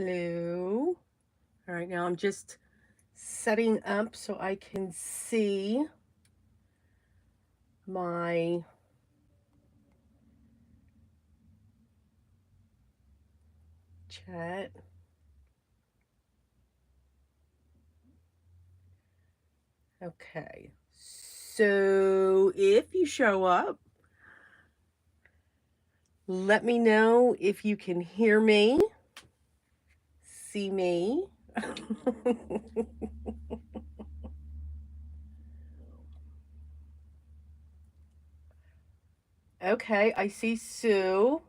Hello. All right, now I'm just setting up so I can see my chat. Okay. So if you show up, let me know if you can hear me, see me. Okay, I see Sue.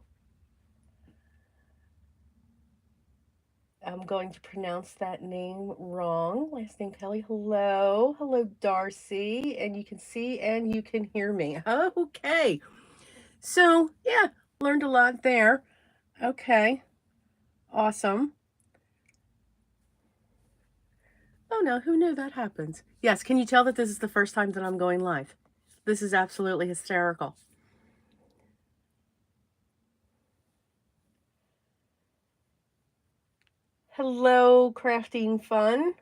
I'm going to pronounce that name wrong. Last name Kelly. Hello. Hello, Darcy. And you can see and you can hear me. Okay. So, yeah, learned a lot there. Okay. Awesome. Oh, no, who knew that happens? Yes, can you tell that this is the first time that I'm going live? This is absolutely hysterical. Hello, crafting fun.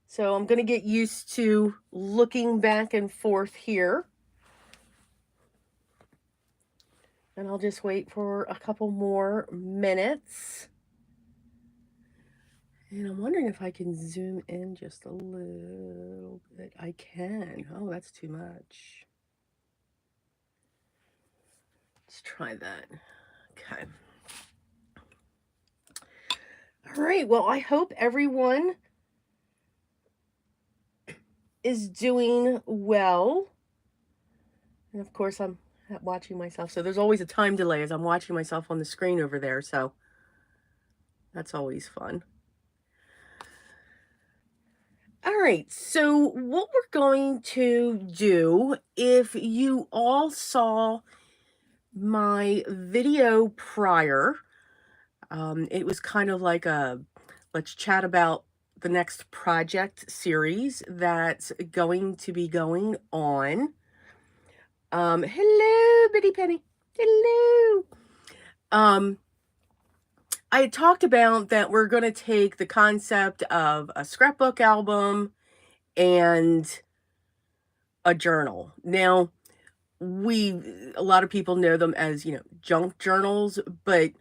So I'm going to get used to looking back and forth here. And I'll just wait for a couple more minutes. And I'm wondering if I can zoom in just a little bit. I can. Oh, that's too much. Let's try that. Okay. All right. Well, I hope everyone is doing well. And of course, I'm watching myself. So there's always a time delay as I'm watching myself on the screen over there. So that's always fun. All right, so what we're going to do, if you all saw my video prior, it was kind of like a let's chat about the next project series that's going to be going on. Hello, Bitty Penny. Hello. I had talked about that we're going to take the concept of a scrapbook album and a journal. Now, a lot of people know them as, junk journals, but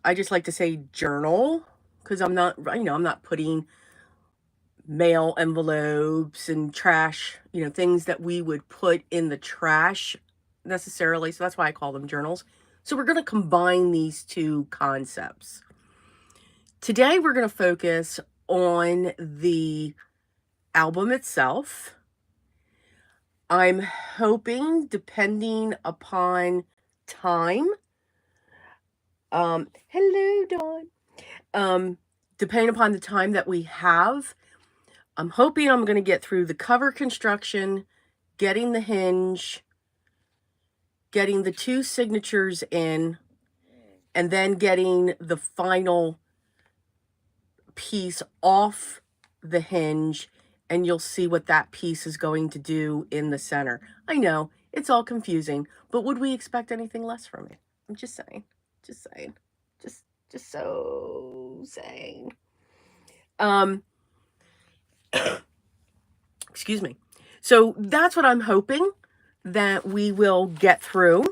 I just like to say journal because I'm not putting mail envelopes and trash, things that we would put in the trash necessarily. So that's why I call them journals. So we're going to combine these two concepts. Today, we're going to focus on the album itself. I'm hoping, depending upon time, hello, Dawn. Depending upon the time that we have, I'm hoping I'm going to get through the cover construction, getting the hinge, getting the 2 signatures in, and then getting the final piece off the hinge, and you'll see what that piece is going to do in the center. I know, it's all confusing, but would we expect anything less from it? I'm just saying. Just saying. Just so saying. Excuse me. So that's what I'm hoping that we will get through.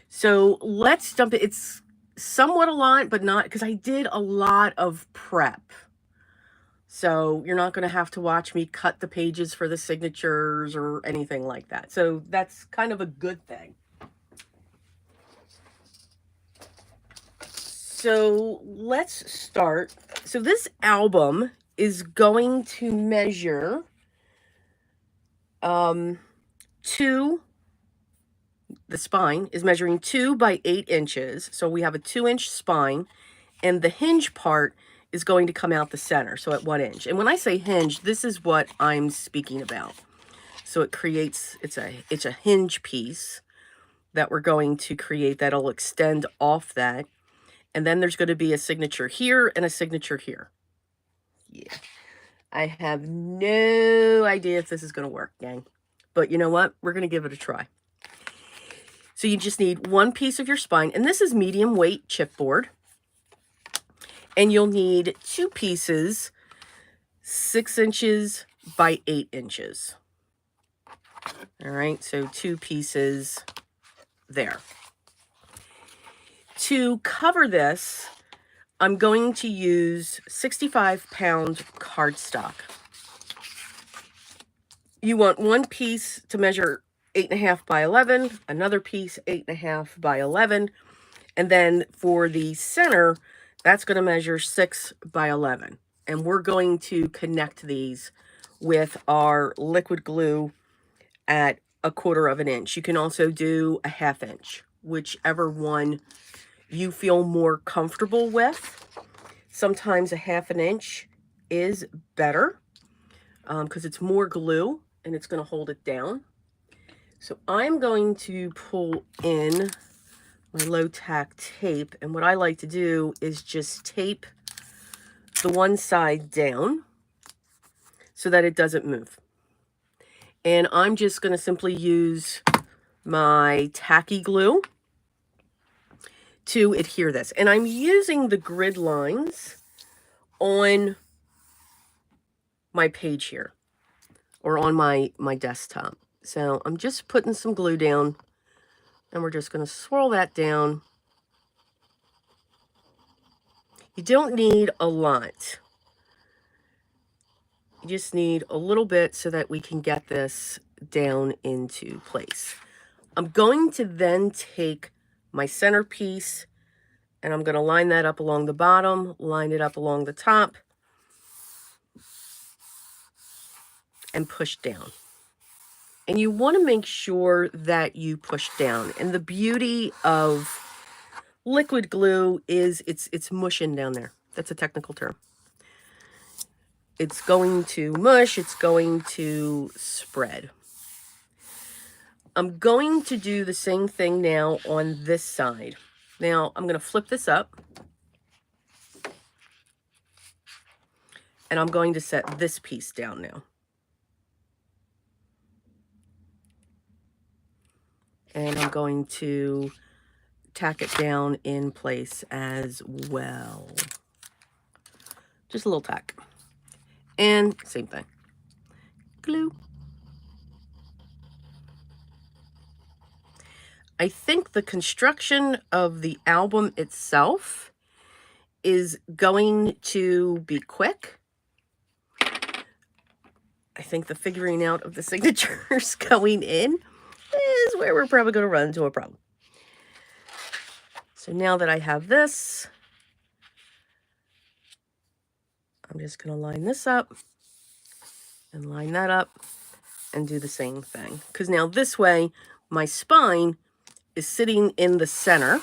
So let's jump in. It's somewhat a lot, but not, because I did a lot of prep. So you're not going to have to watch me cut the pages for the signatures or anything like that. So that's kind of a good thing. So let's start. So this album is going to measure the spine is measuring 2 by 8 inches. So we have a 2-inch spine, and the hinge part is going to come out the center, so at 1 inch. And when I say hinge, this is what I'm speaking about. So it creates, it's a hinge piece that we're going to create that'll extend off that. And then there's going to be a signature here and a signature here. Yeah. I have no idea if this is going to work, gang. But you know what? We're going to give it a try. So you just need 1 piece of your spine. And this is medium weight chipboard. And you'll need 2 pieces, 6 inches by 8 inches. All right, so 2 pieces there. To cover this, I'm going to use 65-pound cardstock. You want one piece to measure 8.5 by 11, another piece 8.5 by 11, and then for the center, that's going to measure 6 by 11. And we're going to connect these with our liquid glue at 1/4 of an inch. You can also do a 1/2 inch, whichever one you feel more comfortable with. Sometimes a 1/2 inch is better because it's more glue and it's going to hold it down. So I'm going to pull in my low tack tape, and what I like to do is just tape the one side down so that it doesn't move. And I'm just going to simply use my tacky glue to adhere this. And I'm using the grid lines on my page here, or on my desktop. So I'm just putting some glue down, and we're just going to swirl that down. You don't need a lot. You just need a little bit so that we can get this down into place. I'm going to then take my centerpiece and I'm going to line that up along the bottom, line it up along the top, and push down. And you want to make sure that you push down. And the beauty of liquid glue is it's mushing down there. That's a technical term. It's going to mush, it's going to spread. I'm going to do the same thing now on this side. Now I'm going to flip this up. And I'm going to set this piece down now. And I'm going to tack it down in place as well. Just a little tack. And same thing. Glue. I think the construction of the album itself is going to be quick. I think the figuring out of the signatures going in is where we're probably going to run into a problem. So now that I have this, I'm just going to line this up and line that up and do the same thing. Because now this way, my spine is sitting in the center.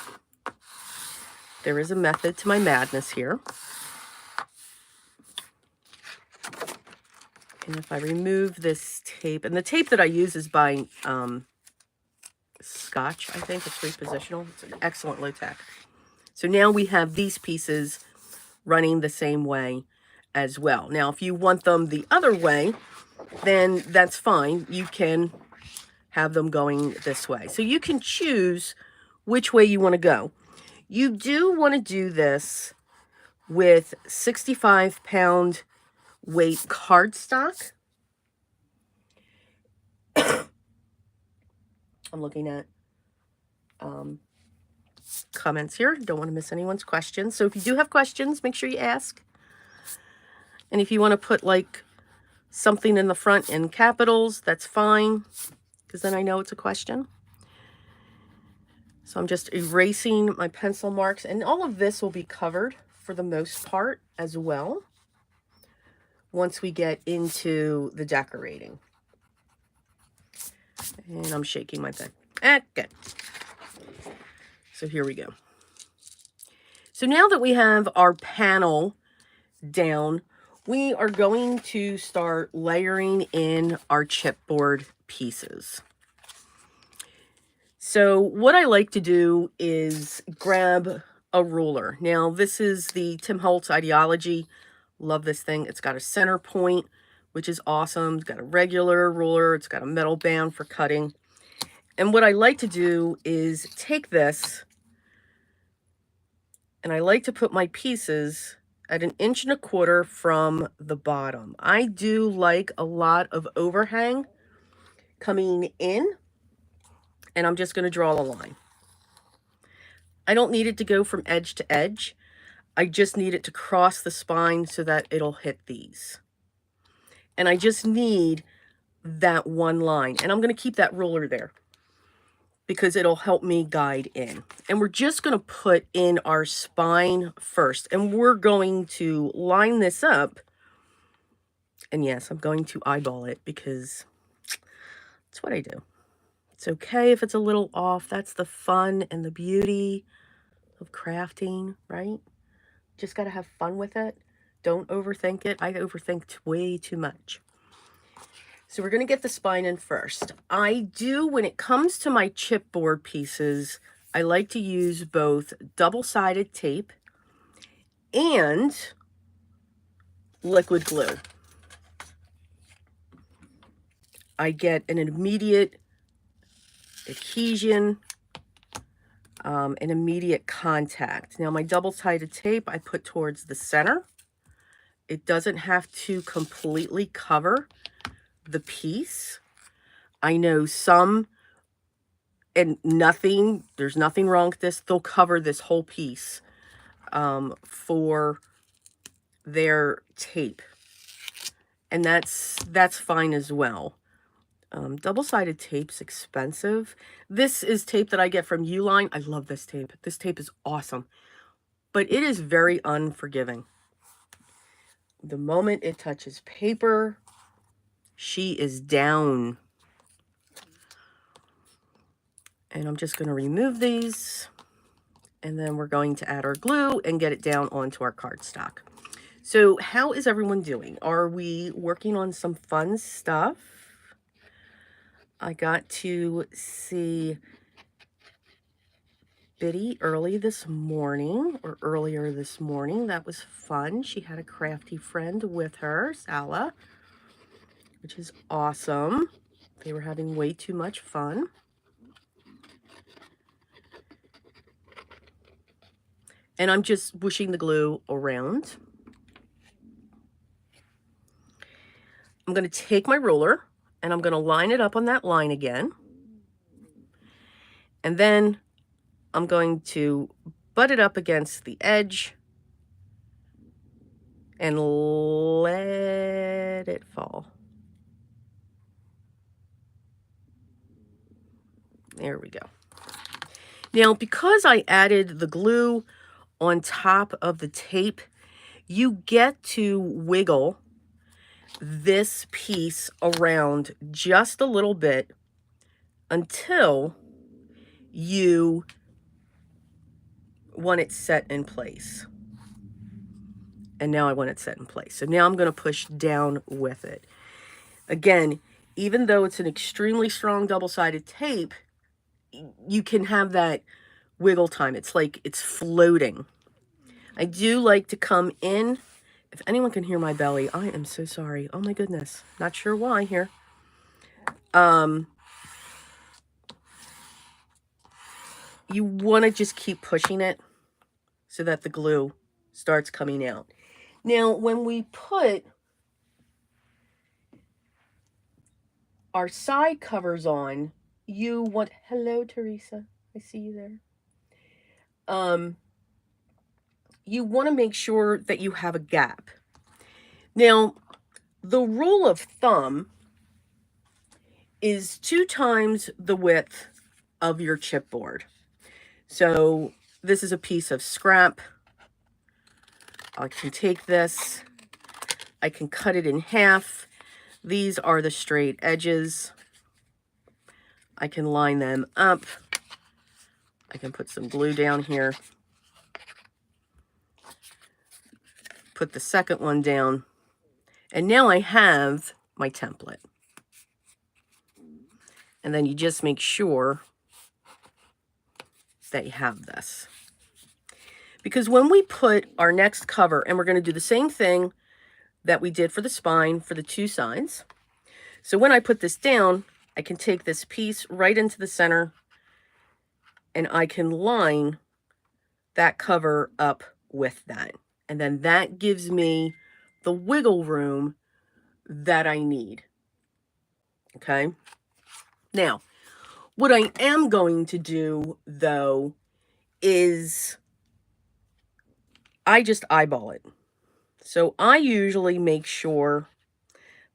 There is a method to my madness here. And if I remove this tape, and the tape that I use is by Scotch, I think. It's repositional. It's an excellent low tack. So now we have these pieces running the same way as well. Now, if you want them the other way, then that's fine. You can have them going this way. So you can choose which way you want to go. You do want to do this with 65-pound weight cardstock. I'm looking at comments here. Don't want to miss anyone's questions. So if you do have questions, make sure you ask. And if you want to put like something in the front in capitals, that's fine, because then I know it's a question. So I'm just erasing my pencil marks, and all of this will be covered for the most part as well once we get into the decorating. And I'm shaking my pen. Okay. So here we go. So now that we have our panel down, we are going to start layering in our chipboard pieces. So what I like to do is grab a ruler. Now this is the Tim Holtz Ideology. Love this thing. It's got a center point, which is awesome. It's got a regular ruler. It's got a metal band for cutting. And what I like to do is take this, and I like to put my pieces at 1.25 inches from the bottom. I do like a lot of overhang coming in, and I'm just going to draw a line. I don't need it to go from edge to edge. I just need it to cross the spine so that it'll hit these. And I just need that one line. And I'm going to keep that ruler there because it'll help me guide in. And we're just going to put in our spine first. And we're going to line this up. And yes, I'm going to eyeball it because that's what I do. It's okay if it's a little off. That's the fun and the beauty of crafting, right? Just got to have fun with it. Don't overthink it. I overthink way too much. So we're going to get the spine in first. I do, when it comes to my chipboard pieces, I like to use both double-sided tape and liquid glue. I get an immediate adhesion, an immediate contact. Now my double-sided tape I put towards the center. It doesn't have to completely cover the piece. I know some, and there's nothing wrong with this, they'll cover this whole piece for their tape. And that's fine as well. Double-sided tape's expensive. This is tape that I get from Uline. I love this tape. This tape is awesome. But it is very unforgiving. The moment it touches paper, she is down. And I'm just going to remove these. And then we're going to add our glue and get it down onto our cardstock. So how is everyone doing? Are we working on some fun stuff? I got to see Biddy earlier this morning. That was fun. She had a crafty friend with her, Sala, which is awesome. They were having way too much fun. And I'm just whooshing the glue around. I'm going to take my ruler and I'm going to line it up on that line again. And then I'm going to butt it up against the edge and let it fall. There we go. Now, because I added the glue on top of the tape, you get to wiggle this piece around just a little bit until you want it set in place. And now I want it set in place. So now I'm going to push down with it. Again, even though it's an extremely strong double-sided tape, you can have that wiggle time. It's like it's floating. I do like to come in. If anyone can hear my belly, I am so sorry. Oh my goodness. Not sure why here. You want to just keep pushing it so that the glue starts coming out. Now, when we put our side covers on, you want, hello, Teresa. I see you there. You want to make sure that you have a gap. Now, the rule of thumb is 2 times the width of your chipboard. So this is a piece of scrap. I can take this, I can cut it in half. These are the straight edges. I can line them up. I can put some glue down here. Put the second one down. And now I have my template. And then you just make sure that you have this. Because when we put our next cover, and we're going to do the same thing that we did for the spine for the 2 sides. So when I put this down, I can take this piece right into the center and I can line that cover up with that. And then that gives me the wiggle room that I need. Okay. Now, what I am going to do, though, is I just eyeball it. So I usually make sure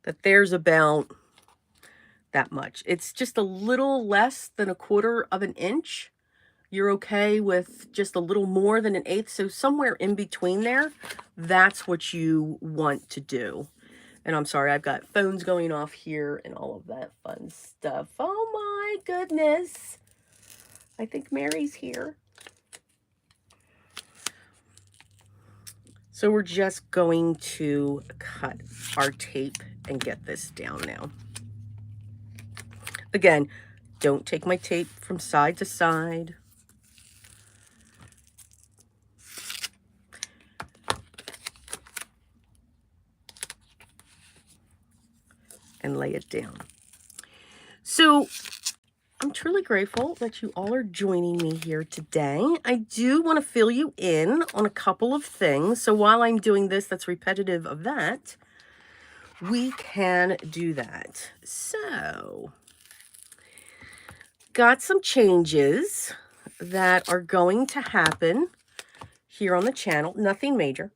that there's about that much. It's just a little less than 1/4 of an inch. You're okay with just a little more than 1/8. So somewhere in between there, that's what you want to do. And I'm sorry, I've got phones going off here and all of that fun stuff. Oh my goodness. I think Mary's here. So we're just going to cut our tape and get this down now. Again, don't take my tape from side to side. And lay it down. So I'm truly grateful that you all are joining me here today. I do want to fill you in on a couple of things. So while I'm doing this, that's repetitive of that, we can do that. So, got some changes that are going to happen here on the channel. Nothing major.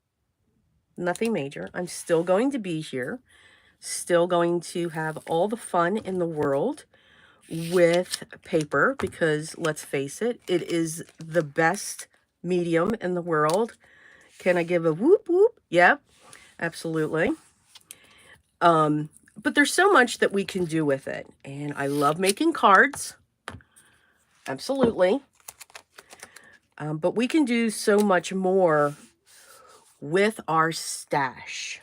Nothing major. I'm still going to be here. Still going to have all the fun in the world with paper, because let's face it, it is the best medium in the world. Can I give a whoop whoop? Yep, absolutely. But there's so much that we can do with it. And I love making cards. Absolutely. But we can do so much more with our stash.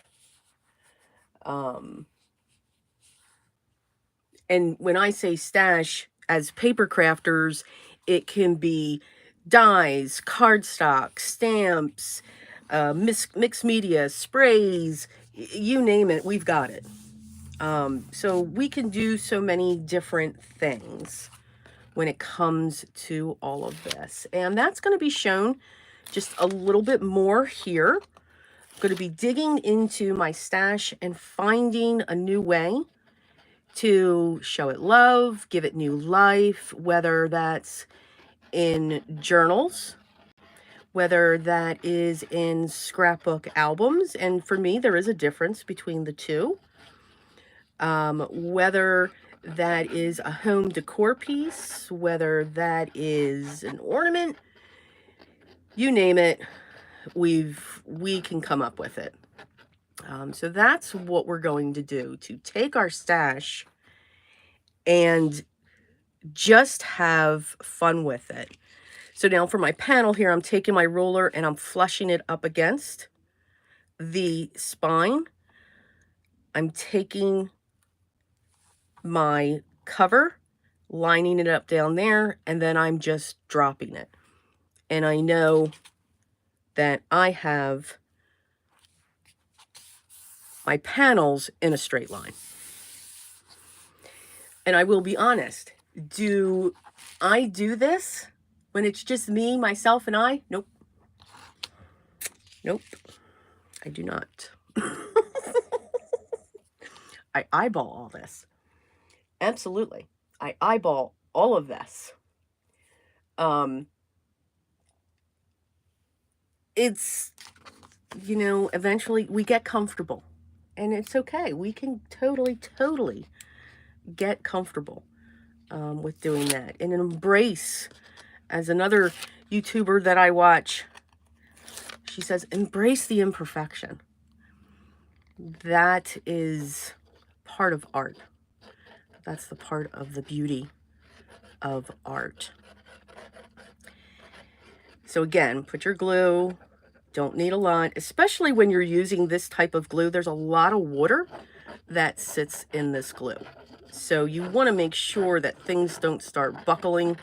And when I say stash, as paper crafters, it can be dies, cardstock, stamps, mixed media, sprays, you name it, we've got it. So we can do so many different things when it comes to all of this. And that's going to be shown just a little bit more here. I'm going to be digging into my stash and finding a new way to show it love, give it new life, whether that's in journals, whether that is in scrapbook albums. And for me, there is a difference between the two. Whether that is a home decor piece, whether that is an ornament, you name it, we can come up with it. So that's what we're going to do, to take our stash and just have fun with it. So now for my panel here, I'm taking my ruler and I'm flushing it up against the spine. I'm taking my cover, lining it up down there, and then I'm just dropping it. And I know that I have my panels in a straight line. And I will be honest, do I do this when it's just me, myself, and I? Nope. Nope. I do not. I eyeball all this. Absolutely. I eyeball all of this. It's, eventually we get comfortable. And it's okay. We can totally get comfortable with doing that. And embrace, as another YouTuber that I watch, she says, embrace the imperfection. That is part of art. That's the part of the beauty of art. So again, put your glue. Don't need a lot, especially when you're using this type of glue. There's a lot of water that sits in this glue. So you want to make sure that things don't start buckling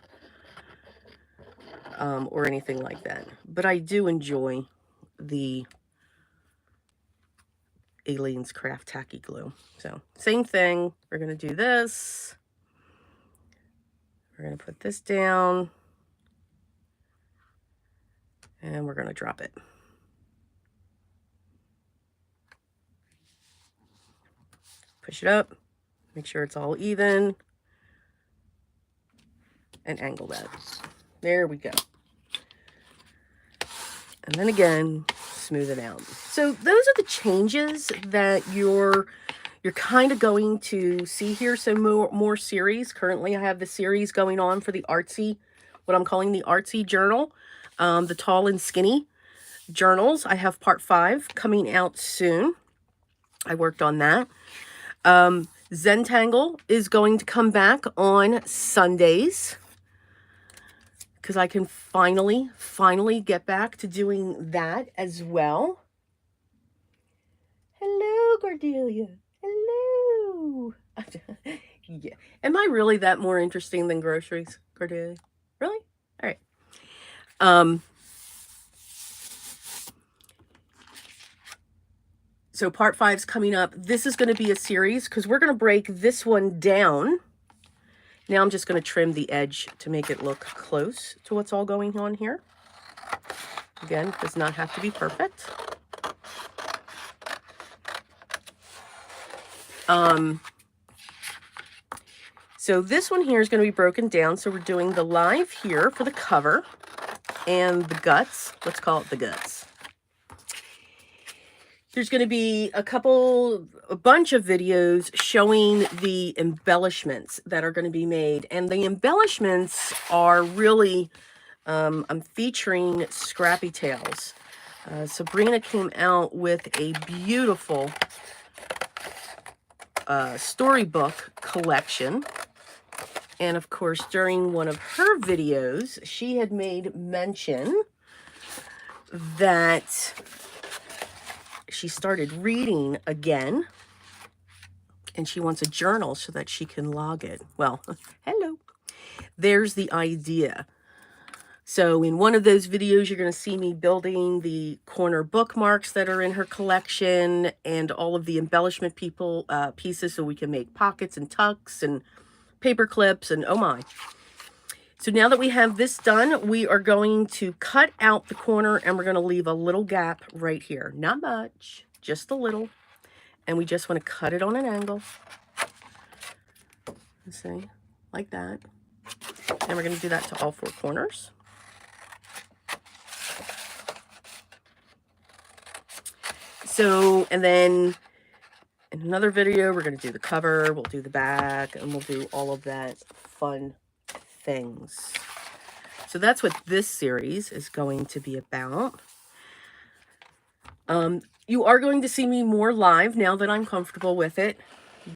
or anything like that. But I do enjoy the Aleene's Craft Tacky Glue. So same thing. We're going to do this. We're going to put this down. And we're going to drop it. Push it up. Make sure it's all even. And angle that. There we go. And then again, smooth it out. So those are the changes that you're kind of going to see here. So more series. Currently, I have the series going on for the artsy, what I'm calling the artsy journal, the tall and skinny journals. I have part 5 coming out soon. I worked on that. Zentangle is going to come back on Sundays, because I can finally get back to doing that as well. Hello, Cordelia. Hello. Yeah. Am I really that more interesting than groceries, Cordelia? Really? All right. So part 5's coming up. This is going to be a series because we're going to break this one down. Now I'm just going to trim the edge to make it look close to what's all going on here. Again, does not have to be perfect. So this one here is going to be broken down. So we're doing the live here for the cover and the guts. Let's call it the guts. There's going to be a bunch of videos showing the embellishments that are going to be made. And the embellishments are really, I'm featuring Scrappy Tales. Sabrina came out with a beautiful storybook collection. And of course, during one of her videos, she had made mention that she started reading again, and she wants a journal so that she can log it. Well, hello. There's the idea. So in one of those videos, you're going to see me building the corner bookmarks that are in her collection and all of the embellishment pieces so we can make pockets and tucks and paper clips and oh my. So now that we have this done, we are going to cut out the corner and we're going to leave a little gap right here. Not much, just a little. And we just want to cut it on an angle. Let's see, like that. And we're going to do that to all 4 corners. So, and then in another video, we're going to do the cover, we'll do the back, and we'll do all of that fun things. So that's what this series is going to be about. You are going to see me more live now that I'm comfortable with it.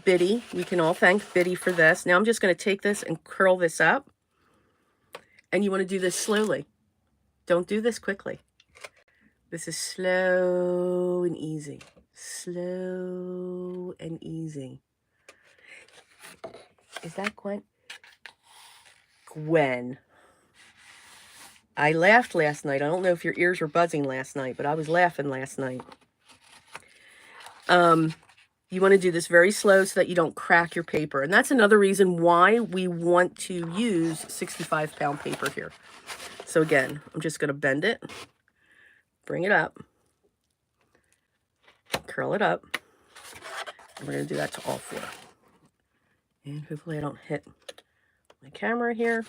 Biddy, we can all thank Biddy for this. Now I'm just going to take this and curl this up. And you want to do this slowly. Don't do this quickly. This is slow and easy. Slow and easy. Is that Gwen? Gwen. I laughed last night. I don't know if your ears were buzzing last night, but I was laughing last night. You want to do this very slow so that you don't crack your paper. And that's another reason why we want to use 65-pound paper here. So again, I'm just going to bend it, bring it up, curl it up. And we're going to do that to all 4. And hopefully I don't hit my camera here.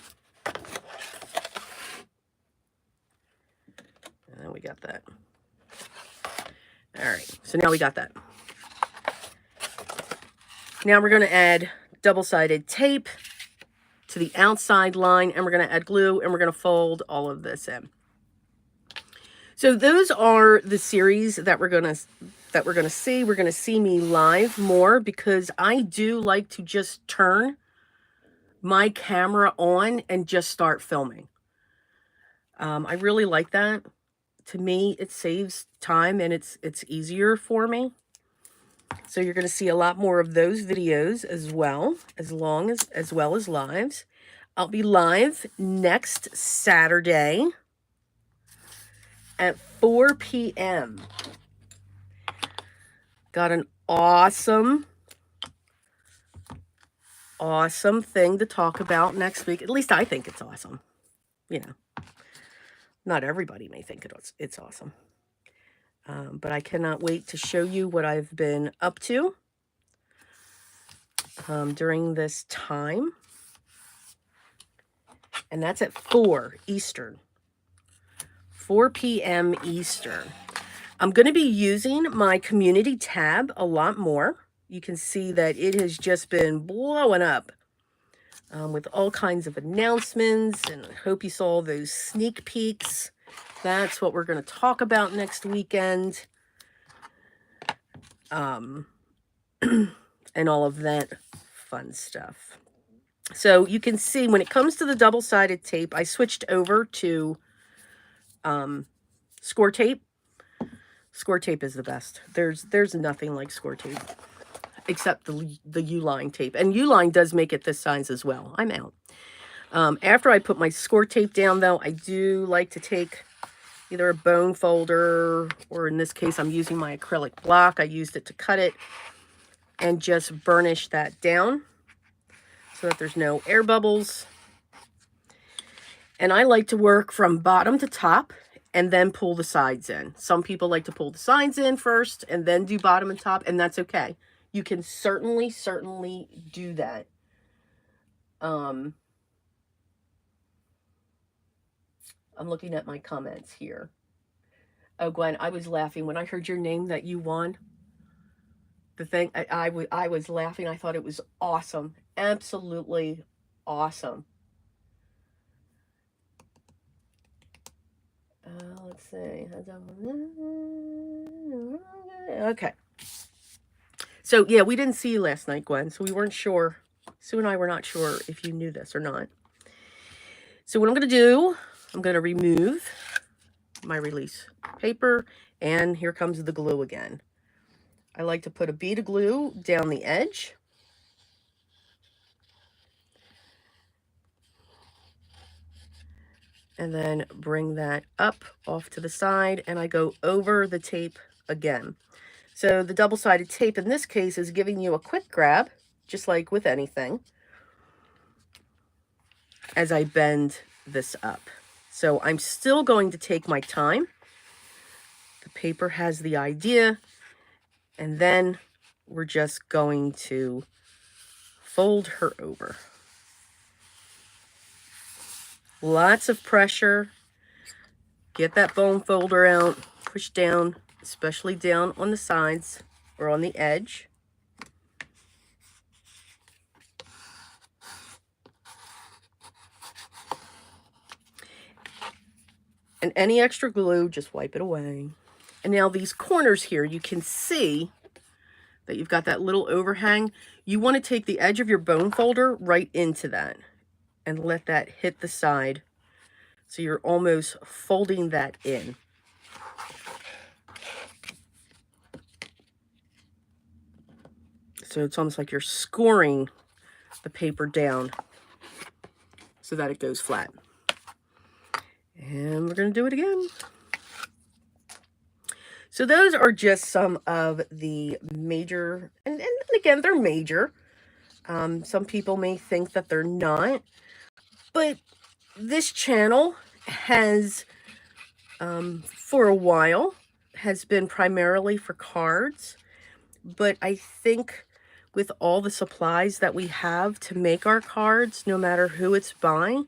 And then we got that. All right, so now we got that. Now we're going to add double-sided tape to the outside line, and we're going to add glue, and we're going to fold all of this in. So those are the series that we're going to see. We're going to see me live more because I do like to just turn my camera on and just start filming. I really like that. To me, it saves time and it's easier for me. So you're going to see a lot more of those videos as well as lives. I'll be live next Saturday at 4 p.m. Got an awesome thing to talk about next week. At least I think it's awesome. You know, not everybody may think it's awesome. But I cannot wait to show you what I've been up to. during this time. And that's at 4 Eastern. 4 p.m. Eastern. I'm going to be using my community tab a lot more. You can see that it has just been blowing up with all kinds of announcements, and I hope you saw those sneak peeks. That's what we're going to talk about next weekend. And all of that fun stuff. So you can see when it comes to the double-sided tape, I switched over to score tape. Score tape is the best. There's nothing like score tape except the U-line tape. And U-line does make it this size as well. I'm out. After I put my score tape down, though, I do like to take either a bone folder, or in this case, I'm using my acrylic block. I used it to cut it, and just burnish that down so that there's no air bubbles. And I like to work from bottom to top and then pull the sides in. Some people like to pull the sides in first and then do bottom and top, and that's okay. You can certainly do that. I'm looking at my comments here. Oh, Gwen, I was laughing when I heard your name that you won. The thing, I was laughing. I thought it was awesome. Absolutely awesome. Let's see. Okay. So, yeah, we didn't see you last night, Gwen, so we weren't sure. Sue and I were not sure if you knew this or not. So what I'm going to do, I'm going to remove my release paper, and here comes the glue again. I like to put a bead of glue down the edge. And then bring that up off to the side, and I go over the tape again. So the double-sided tape in this case is giving you a quick grab, just like with anything, as I bend this up. So I'm still going to take my time. The paper has the idea, and then we're just going to fold her over. Lots of pressure. Get that bone folder out, push down, especially down on the sides or on the edge. And any extra glue, just wipe it away. And now these corners here, you can see that you've got that little overhang. You want to take the edge of your bone folder right into that and let that hit the side. So you're almost folding that in. So it's almost like you're scoring the paper down so that it goes flat. And we're going to do it again. So those are just some of the major, and again, they're major. Some people may think that they're not, but this channel has, for a while, has been primarily for cards. But I think with all the supplies that we have to make our cards, no matter who it's by,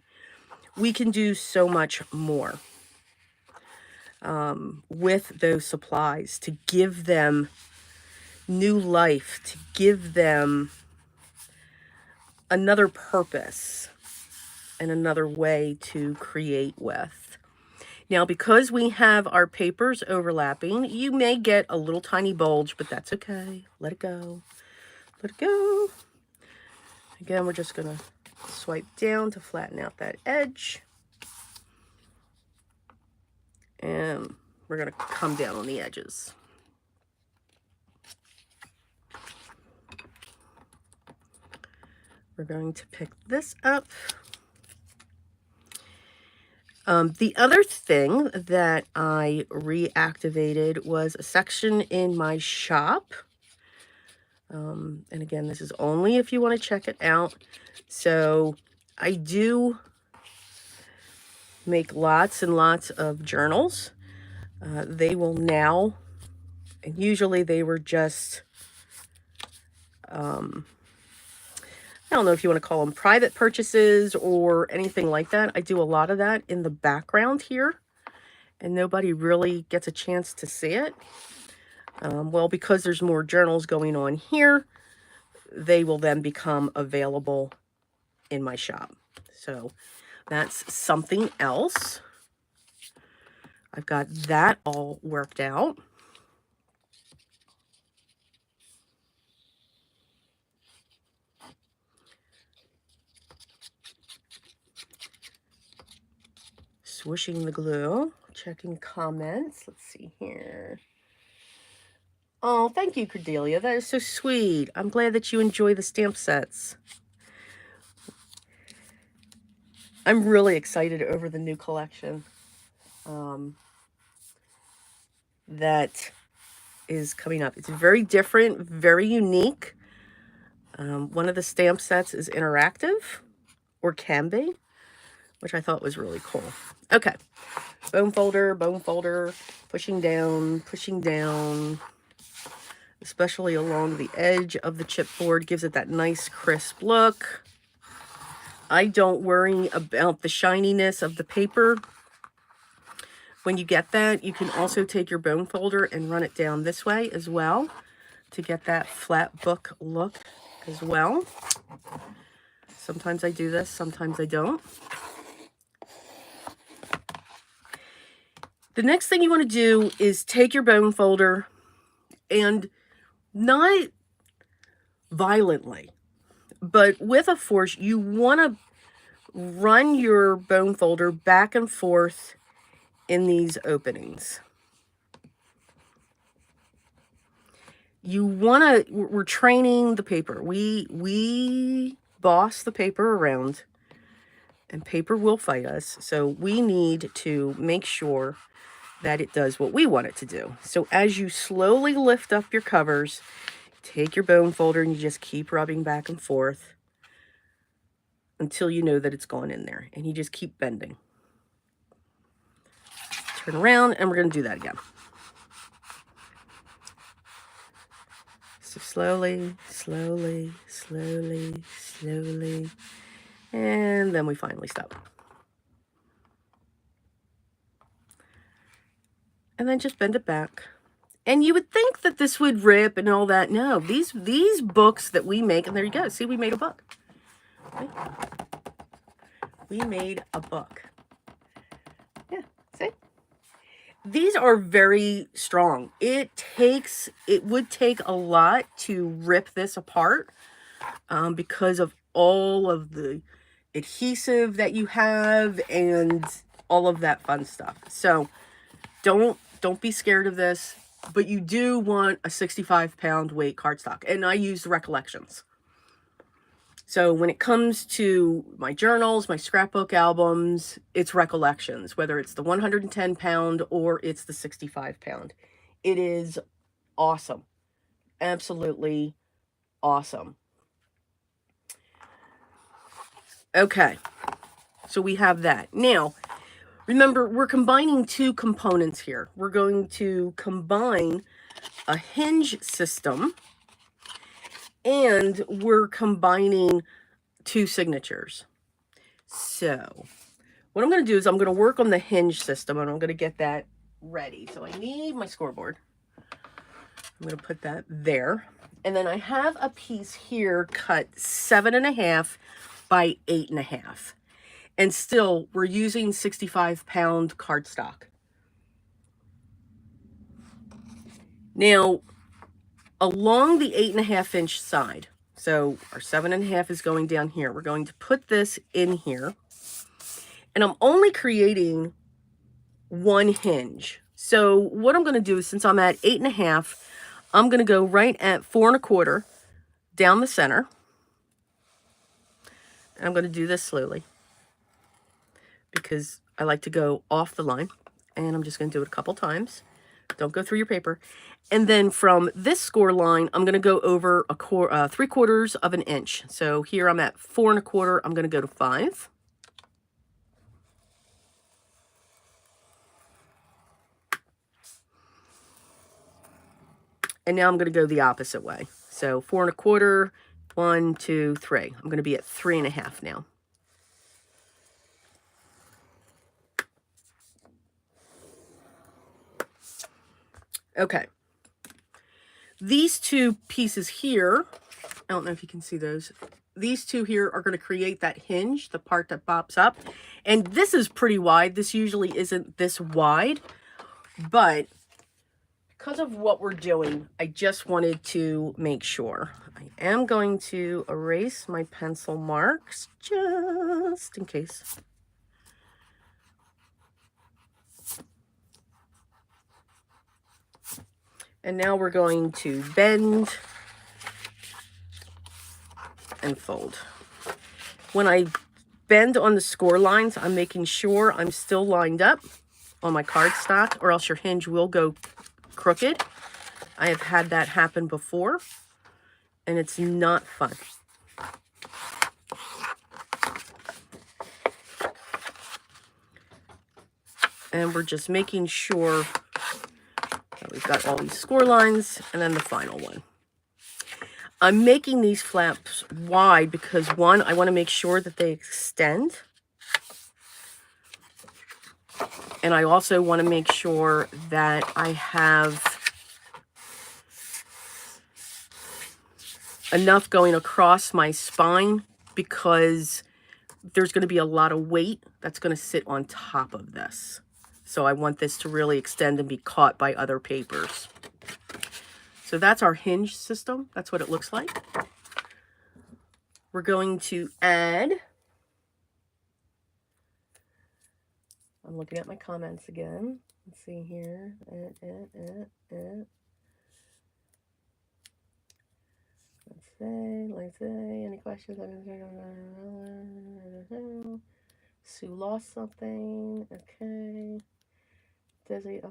we can do so much more with those supplies to give them new life, to give them another purpose and another way to create with. Now, because we have our papers overlapping, you may get a little tiny bulge, but that's okay. Let it go. Let it go. Again, we're just going to swipe down to flatten out that edge. And we're going to come down on the edges. We're going to pick this up. The other thing that I reactivated was a section in my shop. And again, this is only if you want to check it out. So I do make lots and lots of journals. They will now, and usually they were just I don't know if you want to call them private purchases or anything like that. I do a lot of that in the background here, and nobody really gets a chance to see it. Well, because there's more journals going on here, they will then become available in my shop. So that's something else. I've got that all worked out. Swishing the glue, checking comments. Let's see here. Oh, thank you, Cordelia. That is so sweet. I'm glad that you enjoy the stamp sets. I'm really excited over the new collection that is coming up. It's very different, very unique. One of the stamp sets is interactive, or can be, which I thought was really cool. Okay, bone folder, pushing down, especially along the edge of the chipboard, gives it that nice crisp look. I don't worry about the shininess of the paper. When you get that, you can also take your bone folder and run it down this way as well to get that flat book look as well. Sometimes I do this, sometimes I don't. The next thing you want to do is take your bone folder and not violently, but with a force, you want to run your bone folder back and forth in these openings. You want to, we're training the paper. We boss the paper around, and paper will fight us. So we need to make sure that it does what we want it to do. So as you slowly lift up your covers, take your bone folder and you just keep rubbing back and forth until you know that it's gone in there. And you just keep bending. Turn around, and we're going to do that again. So slowly, slowly, slowly, slowly. And then we finally stop. And then just bend it back. And you would think that this would rip and all that. No, these books that we make, and there you go. See, we made a book. Okay. We made a book. Yeah, see? These are very strong. It would take a lot to rip this apart because of all of the adhesive that you have and all of that fun stuff. So don't be scared of this, but you do want a 65-pound weight cardstock. And I use Recollections. So when it comes to my journals, my scrapbook albums, it's Recollections, whether it's the 110-pound or it's the 65-pound. It is awesome. Absolutely awesome. Okay, so we have that. Now, remember, we're combining two components here. We're going to combine a hinge system, and we're combining two signatures. So what I'm going to do is I'm going to work on the hinge system, and I'm going to get that ready. So I need my scoreboard. I'm going to put that there. And then I have a piece here cut 7.5 by 8.5. And still, we're using 65-pound cardstock. Now, along the 8.5-inch side, so our 7.5 is going down here. We're going to put this in here. And I'm only creating one hinge. So what I'm going to do is, since I'm at 8.5, I'm going to go right at 4.25 down the center. And I'm going to do this slowly because I like to go off the line. And I'm just going to do it a couple times. Don't go through your paper. And then from this score line, I'm going to go over 3/4 of an inch. So here I'm at 4.25. I'm going to go to 5. And now I'm going to go the opposite way. So 4.25 1, 2, 3. I'm going to be at 3.5 now. Okay. These two pieces here, I don't know if you can see those. These two here are going to create that hinge, the part that pops up. And this is pretty wide. This usually isn't this wide, but because of what we're doing, I just wanted to make sure. I am going to erase my pencil marks just in case. And now we're going to bend and fold. When I bend on the score lines, I'm making sure I'm still lined up on my cardstock, or else your hinge will go crooked. I have had that happen before, and it's not fun. And we're just making sure that we've got all these score lines, and then the final one. I'm making these flaps wide because, one, I want to make sure that they extend. And I also want to make sure that I have enough going across my spine, because there's going to be a lot of weight that's going to sit on top of this. So I want this to really extend and be caught by other papers. So that's our hinge system. That's what it looks like. We're going to add, I'm looking at my comments again. Let's see here. Let's say, any questions? Sue lost something. Okay. Desiree,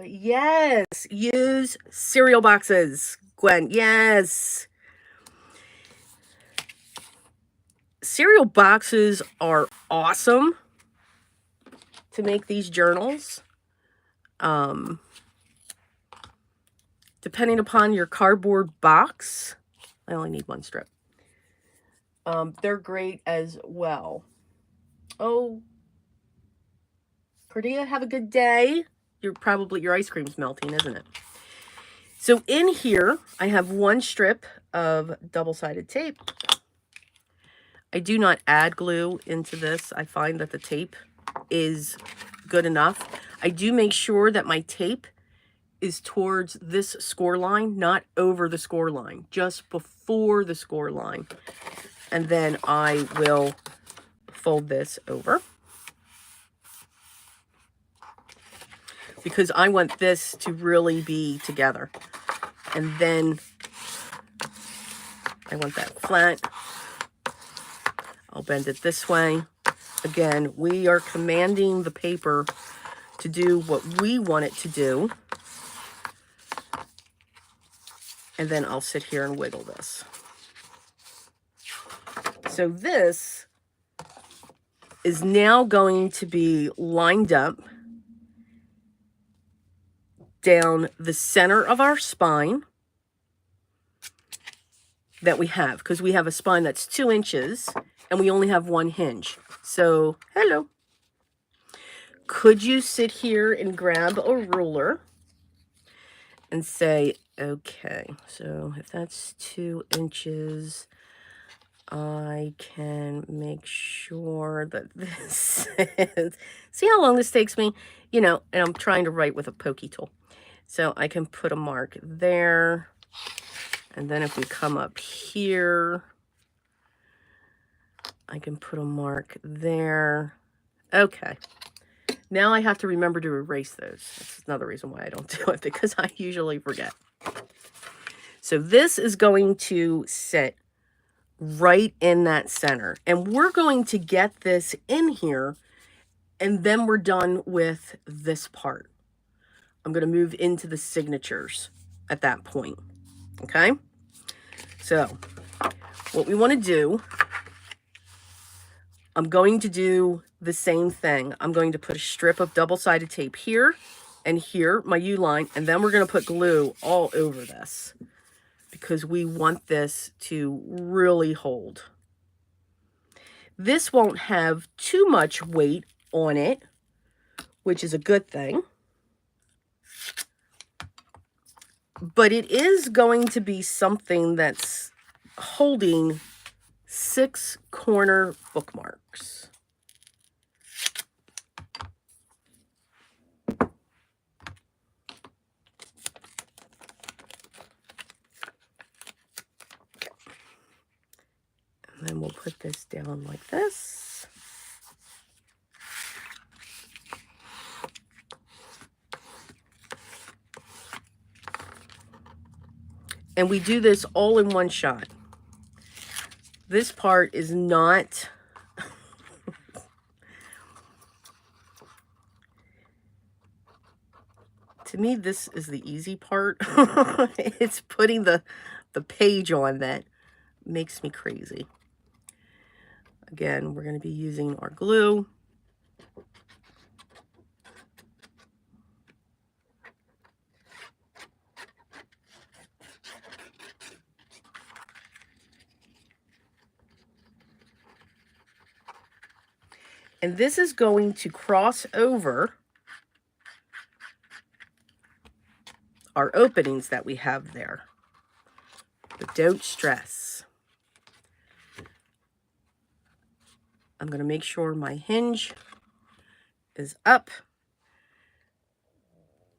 yes, use cereal boxes, Gwen. Yes. Cereal boxes are awesome to make these journals. Depending upon your cardboard box, I only need one strip. They're great as well. Oh, Cordia, have a good day. Your ice cream's melting, isn't it? So in here, I have one strip of double-sided tape. I do not add glue into this. I find that the tape is good enough. I do make sure that my tape is towards this score line, not over the score line, just before the score line. And then I will fold this over, because I want this to really be together. And then I want that flat. I'll bend it this way. Again, we are commanding the paper to do what we want it to do. And then I'll sit here and wiggle this. So this is now going to be lined up down the center of our spine that we have, because we have a spine that's 2 inches and we only have one hinge. So, hello. Could you sit here and grab a ruler and say, okay, so if that's 2 inches, I can make sure that this is, see how long this takes me? You know, and I'm trying to write with a pokey tool. So I can put a mark there. And then if we come up here, I can put a mark there. Okay. Now I have to remember to erase those. That's another reason why I don't do it, because I usually forget. So this is going to sit right in that center. And we're going to get this in here, and then we're done with this part. I'm going to move into the signatures at that point. Okay? So what we want to do, I'm going to do the same thing. I'm going to put a strip of double-sided tape here and here, my U-line, and then we're going to put glue all over this. because we want this to really hold. This won't have too much weight on it, which is a good thing. But it is going to be something that's holding 6 corner bookmarks. And then we'll put this down like this. And we do this all in one shot. This part is not to me, this is the easy part. It's putting the page on that makes me crazy. Again, we're going to be using our glue. And this is going to cross over our openings that we have there. But don't stress. I'm going to make sure my hinge is up.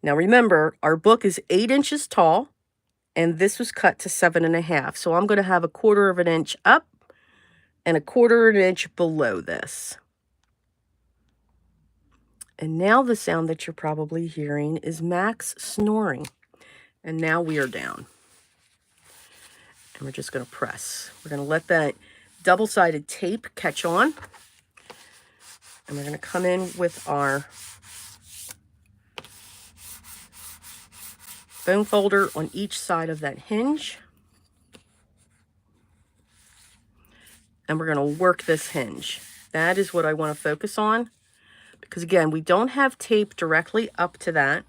Now remember, our book is 8 inches tall, and this was cut to 7.5. So I'm going to have 1/4 of an inch up and 1/4 of an inch below this. And now the sound that you're probably hearing is Max snoring. And now we are down. And we're just going to press. We're going to let that double-sided tape catch on. And we're going to come in with our bone folder on each side of that hinge. And we're going to work this hinge. That is what I want to focus on. Because again, we don't have tape directly up to that.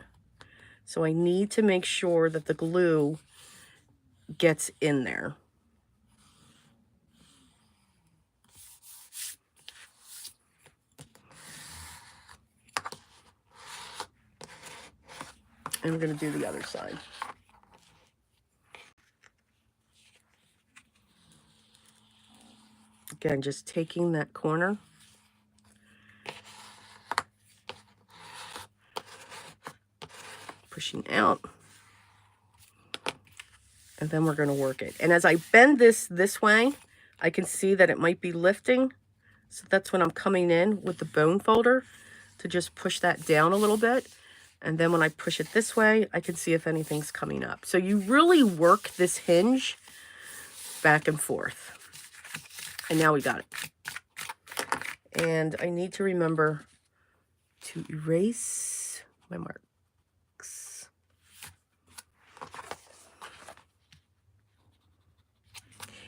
So I need to make sure that the glue gets in there. And we're going to do the other side. Again, just taking that corner. Pushing out. And then we're going to work it. And as I bend this way, I can see that it might be lifting. So that's when I'm coming in with the bone folder to just push that down a little bit. And then when I push it this way, I can see if anything's coming up. So you really work this hinge back and forth. And now we got it. And I need to remember to erase my marks.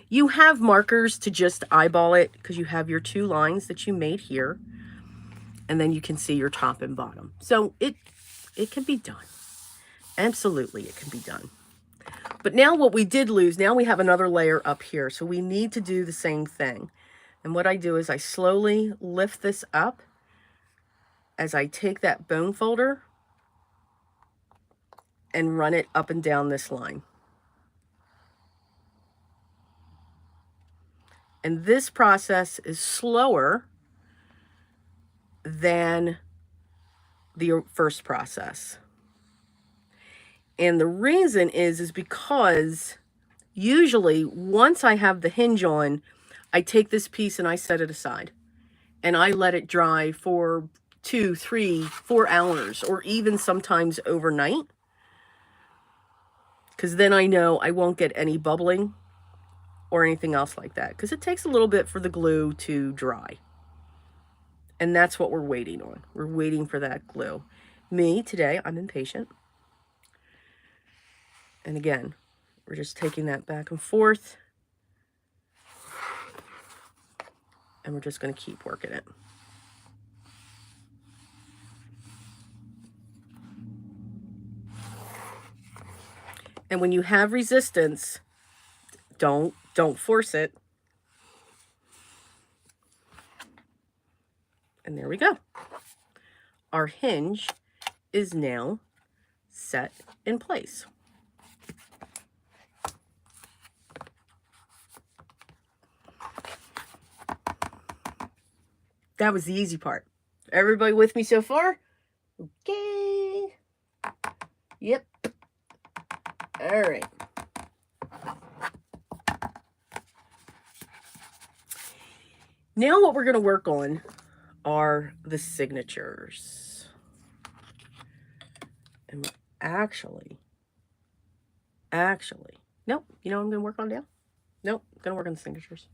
You have markers to just eyeball it because you have your 2 lines that you made here. And then you can see your top and bottom. So it can be done. Absolutely, it can be done. But now what we did lose, now we have another layer up here. So we need to do the same thing. And what I do is I slowly lift this up as I take that bone folder and run it up and down this line. And this process is slower than the first process. And the reason is because usually once I have the hinge on, I take this piece and I set it aside. And I let it dry for 2, 3, 4 hours, or even sometimes overnight. Because then I know I won't get any bubbling or anything else like that. Because it takes a little bit for the glue to dry. And that's what we're waiting on. We're waiting for that glue. Me, today, I'm impatient. And again, we're just taking that back and forth. And we're just going to keep working it. And when you have resistance, Don't force it. And there we go. Our hinge is now set in place. That was the easy part. Everybody with me so far? Okay. Yep. All right. Now what we're going to work on are the signatures. And actually, nope. You know what I'm going to work on now? Nope. I'm going to work on the signatures.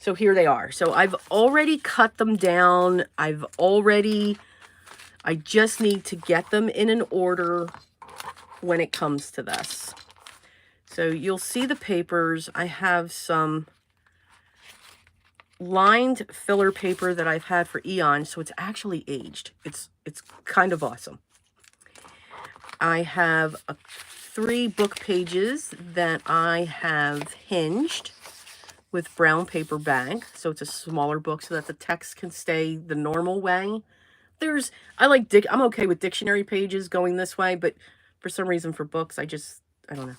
So here they are. So I've already cut them down. I just need to get them in an order when it comes to this. So you'll see the papers. I have some lined filler paper that I've had for eons, so it's actually aged. It's kind of awesome. I have 3 book pages that I have hinged with brown paper bag, so it's a smaller book so that the text can stay the normal way. I'm okay with dictionary pages going this way, but for some reason for books, I don't know.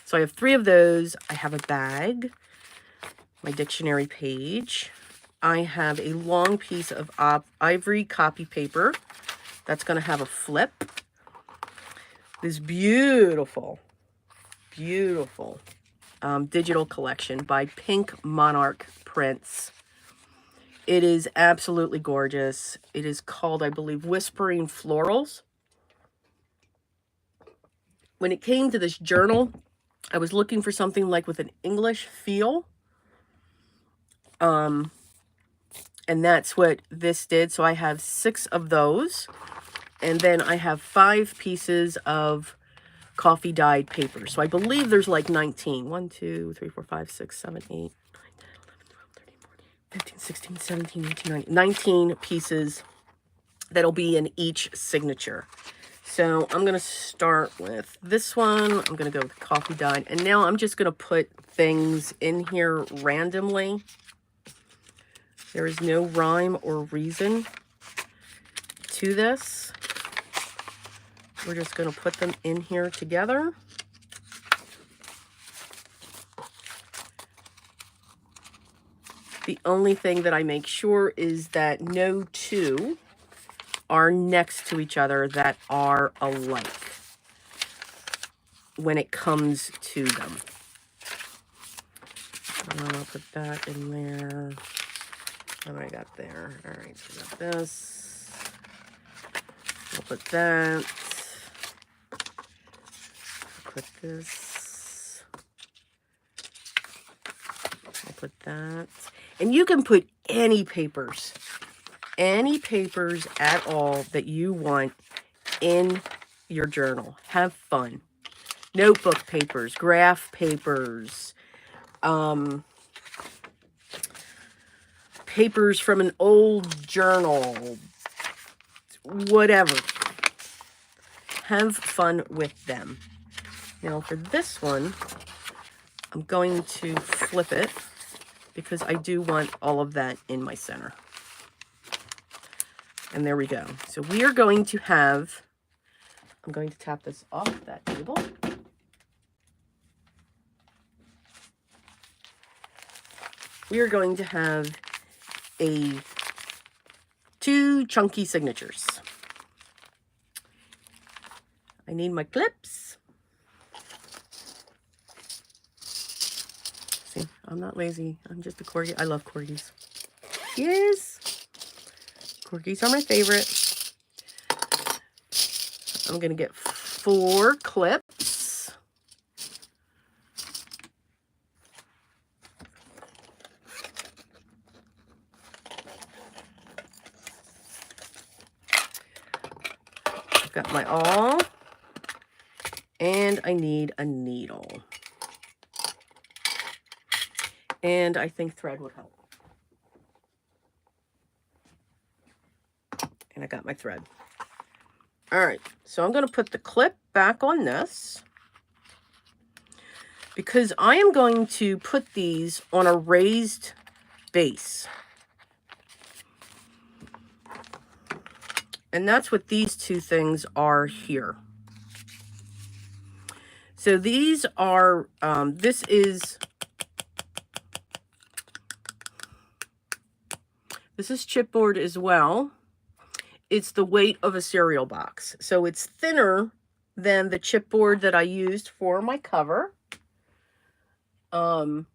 So I have 3 of those. I have a bag, my dictionary page. I have a long piece of ivory copy paper that's going to have a flip. This beautiful digital collection by Pink Monarch Prints. It is absolutely gorgeous. It is called, I believe, Whispering Florals. When it came to this journal, I was looking for something like with an English feel. And that's what this did. So I have 6 of those. And then I have 5 pieces of coffee dyed paper. So I believe there's like 19. 1, 2, 3, 4, 5, 6, 7, 8, 9, 10, 11, 12, 13, 14, 15, 16, 17, 18, 19. 19 pieces that'll be in each signature. So I'm going to start with this one. I'm going to go with coffee dyed. And now I'm just going to put things in here randomly. There is no rhyme or reason to this. We're just going to put them in here together. The only thing that I make sure is that no 2 are next to each other that are alike when it comes to them. I'll put that in there. What do I got there? All right, so I got this. I'll put that. I'll put this. I'll put that. And you can put any papers at all that you want in your journal. Have fun. Notebook papers, graph papers, papers from an old journal, whatever. Have fun with them. Now for this one, I'm going to flip it because I do want all of that in my center. And there we go. So we are going to have, I'm going to tap this off that table. We are going to have 2 chunky signatures. I need my clips. See, I'm not lazy. I'm just a corgi. I love corgis. Yes. Corgis are my favorite. I'm going to get 4 clips. I've got my awl. And I need a needle. And I think thread would help. And I got my thread. All right, so I'm going to put the clip back on this. because I am going to put these on a raised base. And that's what these two things are here. So these are, this is chipboard as well. It's the weight of a cereal box. So it's thinner than the chipboard that I used for my cover. I'm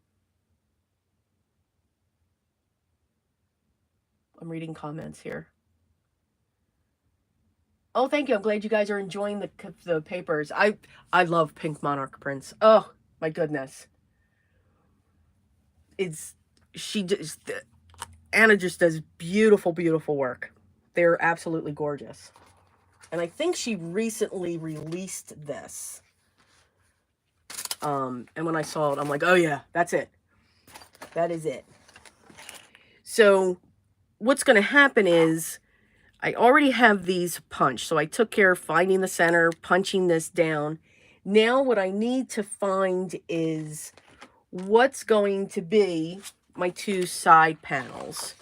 reading comments here. Oh, thank you. I'm glad you guys are enjoying the papers. I love pink monarch prints. Oh, my goodness. Anna just does beautiful, beautiful work. They're absolutely gorgeous. And I think she recently released this. And when I saw it, I'm like, oh yeah, that's it. That is it. So what's going to happen is I already have these punched. So I took care of finding the center, punching this down. Now what I need to find is what's going to be my two side panels.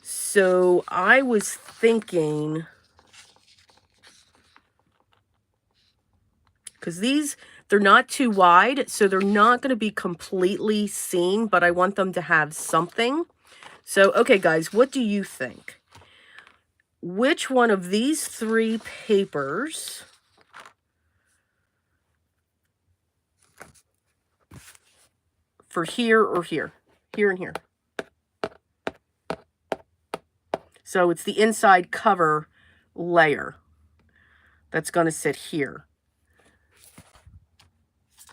So I was thinking, because they're not too wide, so they're not going to be completely seen, but I want them to have something. So, okay, guys, what do you think? Which one of these three papers for here or here? Here and here. So it's the inside cover layer that's going to sit here.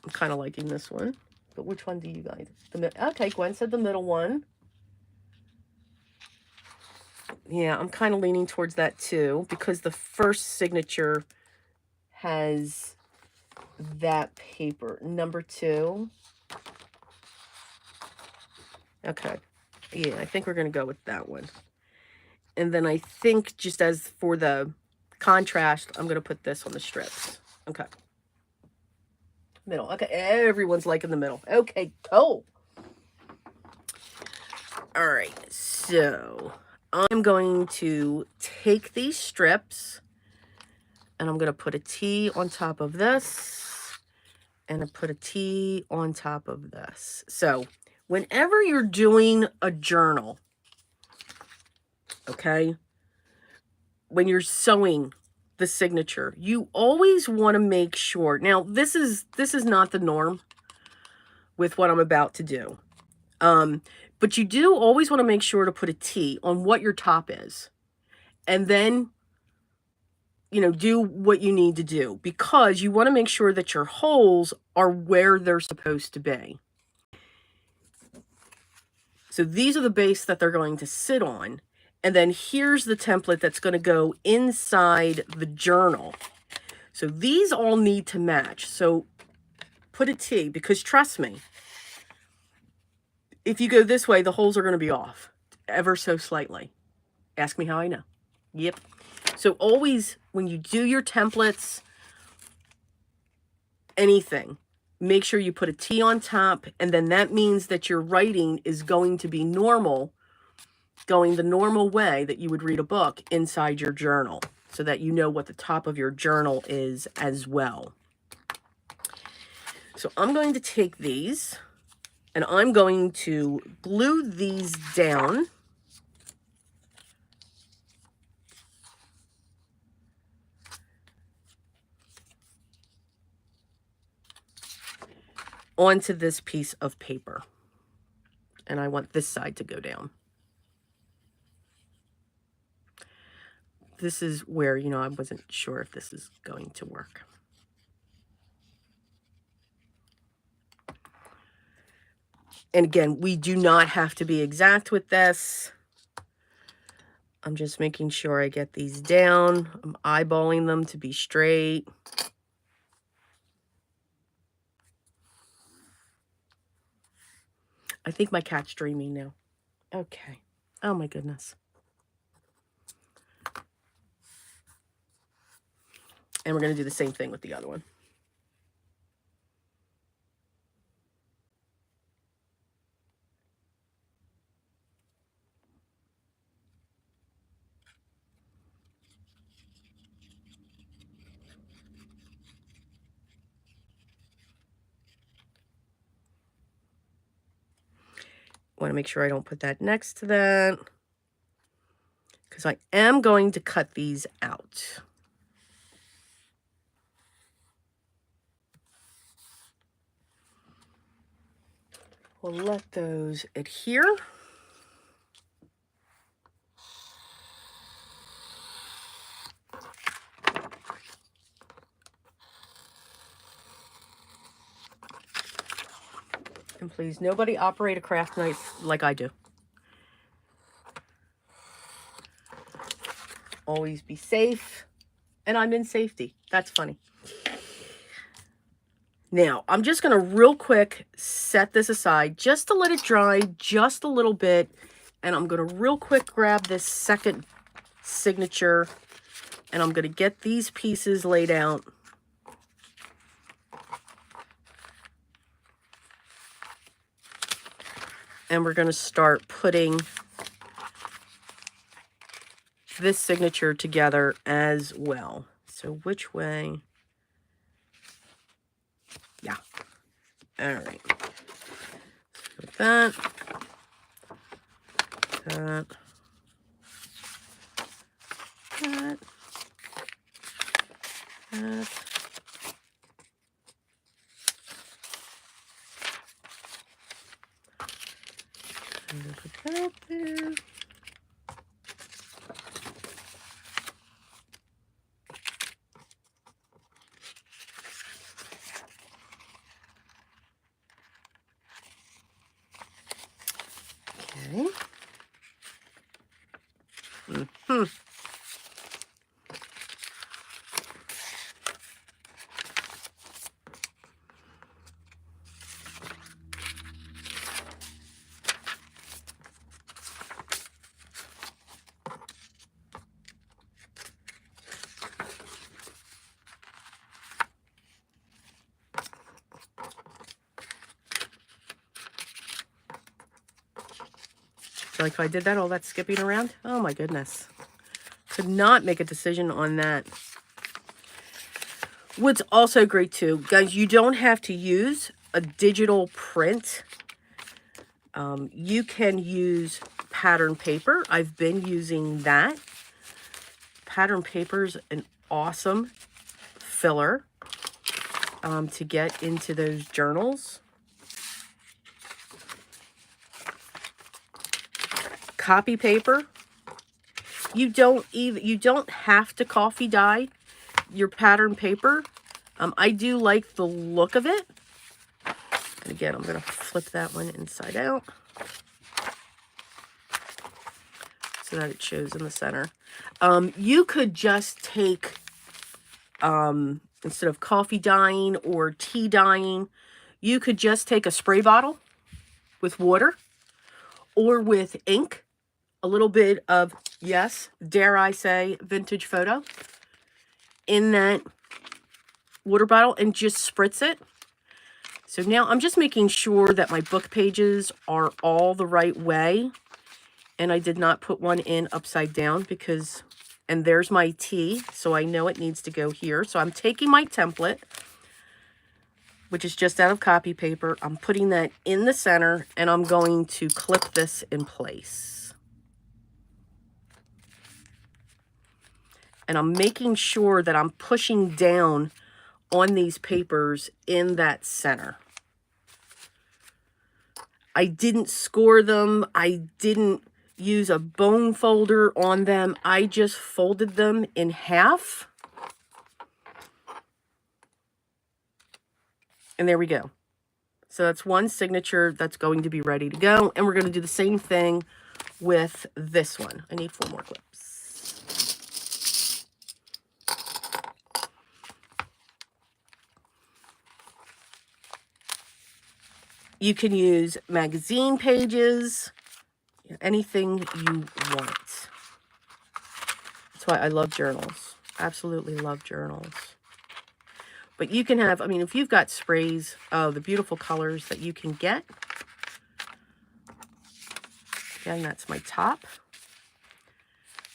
I'm kind of liking this one. But which one do you guys? Okay, Gwen said the middle one. Yeah, I'm kind of leaning towards that too, because the first signature has that paper. Number 2. Okay. Yeah, I think we're going to go with that one. And then I think just as for the contrast, I'm going to put this on the strips. Okay. Middle. Okay, everyone's liking the middle. Okay, cool. All right, so I'm going to take these strips and I'm going to put a T on top of this and I put a T on top of this. So whenever you're doing a journal, okay, when you're sewing the signature, you always want to make sure. Now, this is not the norm with what I'm about to do. But you do always want to make sure to put a T on what your top is. And then, you know, do what you need to do, because you want to make sure that your holes are where they're supposed to be. So these are the base that they're going to sit on. And then here's the template that's going to go inside the journal. So these all need to match. So put a T, because trust me, if you go this way, the holes are going to be off ever so slightly. Ask me how I know. Yep. So always, when you do your templates, anything, make sure you put a T on top, and then that means that your writing is going to be normal, going the normal way that you would read a book inside your journal, so that you know what the top of your journal is as well. So I'm going to take these, and I'm going to glue these down. Onto this piece of paper. And I want this side to go down. This is where, you know, I wasn't sure if this is going to work. And again, we do not have to be exact with this. I'm just making sure I get these down. I'm eyeballing them to be straight. I think my cat's dreaming now. Okay. Oh my goodness. And we're going to do the same thing with the other one. Want to make sure I don't put that next to that, because I am going to cut these out. We'll let those adhere. And please, nobody operate a craft knife like I do. Always be safe. And I'm in safety. That's funny. Now, I'm just going to real quick set this aside just to let it dry just a little bit. And I'm going to real quick grab this second signature. And I'm going to get these pieces laid out. And we're going to start putting this signature together as well. So which way? Yeah. All right. With that. That. That. That. And put that up there. Okay. Mm-hmm. Like I did that, all that skipping around. Oh my goodness. Could not make a decision on that. What's also great too, guys, you don't have to use a digital print. You can use pattern paper. I've been using that. Pattern paper's an awesome filler to get into those journals. Copy paper. You don't have to coffee dye your pattern paper. I do like the look of it. And again, I'm going to flip that one inside out so that it shows in the center. You could just take, instead of coffee dyeing or tea dyeing, you could just take a spray bottle with water or with ink, a little bit of, yes, dare I say, vintage photo in that water bottle and just spritz it. So now I'm just making sure that my book pages are all the right way. And I did not put one in upside down because, and there's my T, so I know it needs to go here. So I'm taking my template, which is just out of copy paper. I'm putting that in the center and I'm going to clip this in place. And I'm making sure that I'm pushing down on these papers in that center. I didn't score them. I didn't use a bone folder on them. I just folded them in half. And there we go. So that's one signature that's going to be ready to go. And we're going to do the same thing with this one. I need 4 more clips. You can use magazine pages, anything you want. That's why I love journals. Absolutely love journals. But you can have, I mean, if you've got sprays of the beautiful colors that you can get. Again, that's my top.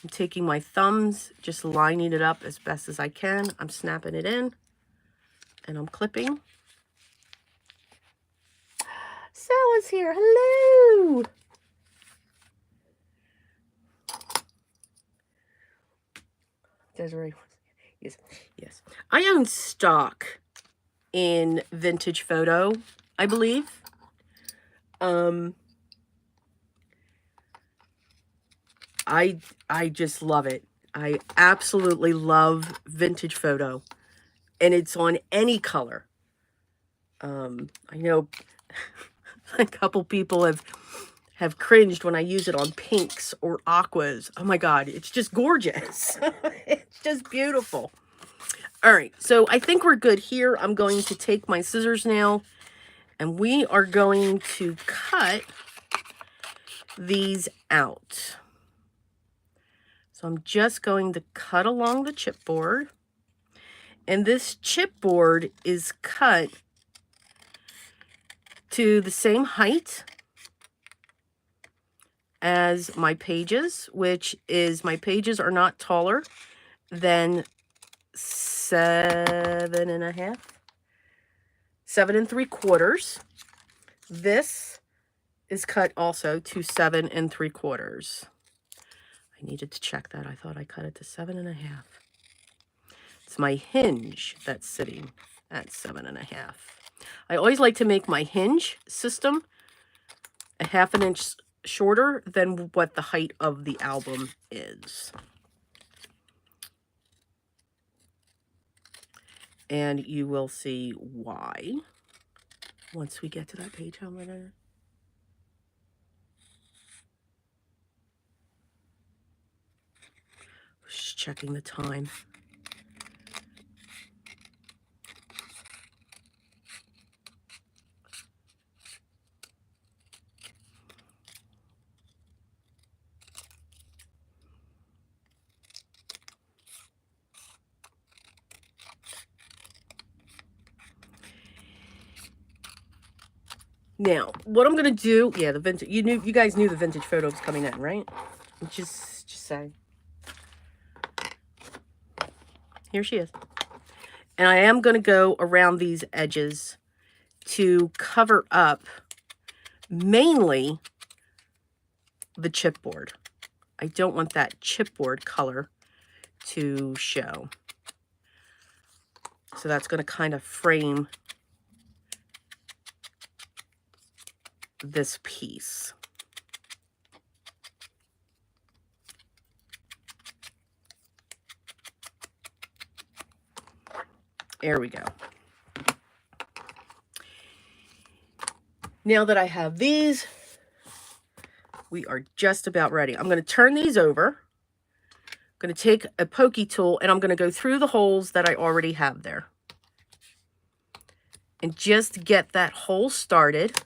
I'm taking my thumbs, just lining it up as best as I can. I'm snapping it in and I'm clipping. Marcella's here. Hello. Desiree. Yes. Yes. I own stock in Vintage Photo, I believe. I just love it. I absolutely love Vintage Photo, and it's on any color. I know a couple people have cringed when I use it on pinks or aquas. Oh my God, it's just gorgeous. It's just beautiful. All right, so I think we're good here. I'm going to take my scissors now, and we are going to cut these out. So I'm just going to cut along the chipboard. And this chipboard is cut to the same height as my pages, which is my pages are not taller than 7.5, 7 3/4. This is cut also to 7 3/4. I needed to check that. I thought I cut it to 7.5. It's my hinge that's sitting at 7.5. I always like to make my hinge system a 1/2 inch shorter than what the height of the album is. And you will see why once we get to that page. I'm gonna just checking the time. Now, what I'm gonna do, yeah, the vintage. You guys knew the Vintage Photo was coming in, right? Just say. Here she is. And I am gonna go around these edges to cover up mainly the chipboard. I don't want that chipboard color to show. So that's going to kind of frame this piece. There we go. Now that I have these, we are just about ready. I'm going to turn these over. I'm going to take a pokey tool and I'm going to go through the holes that I already have there. And just get that hole started.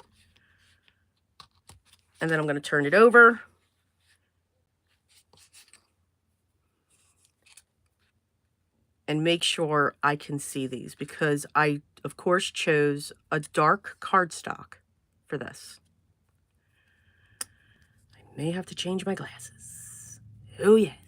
And then I'm going to turn it over. And make sure I can see these because I, of course, chose a dark cardstock for this. I may have to change my glasses. Oh, yes.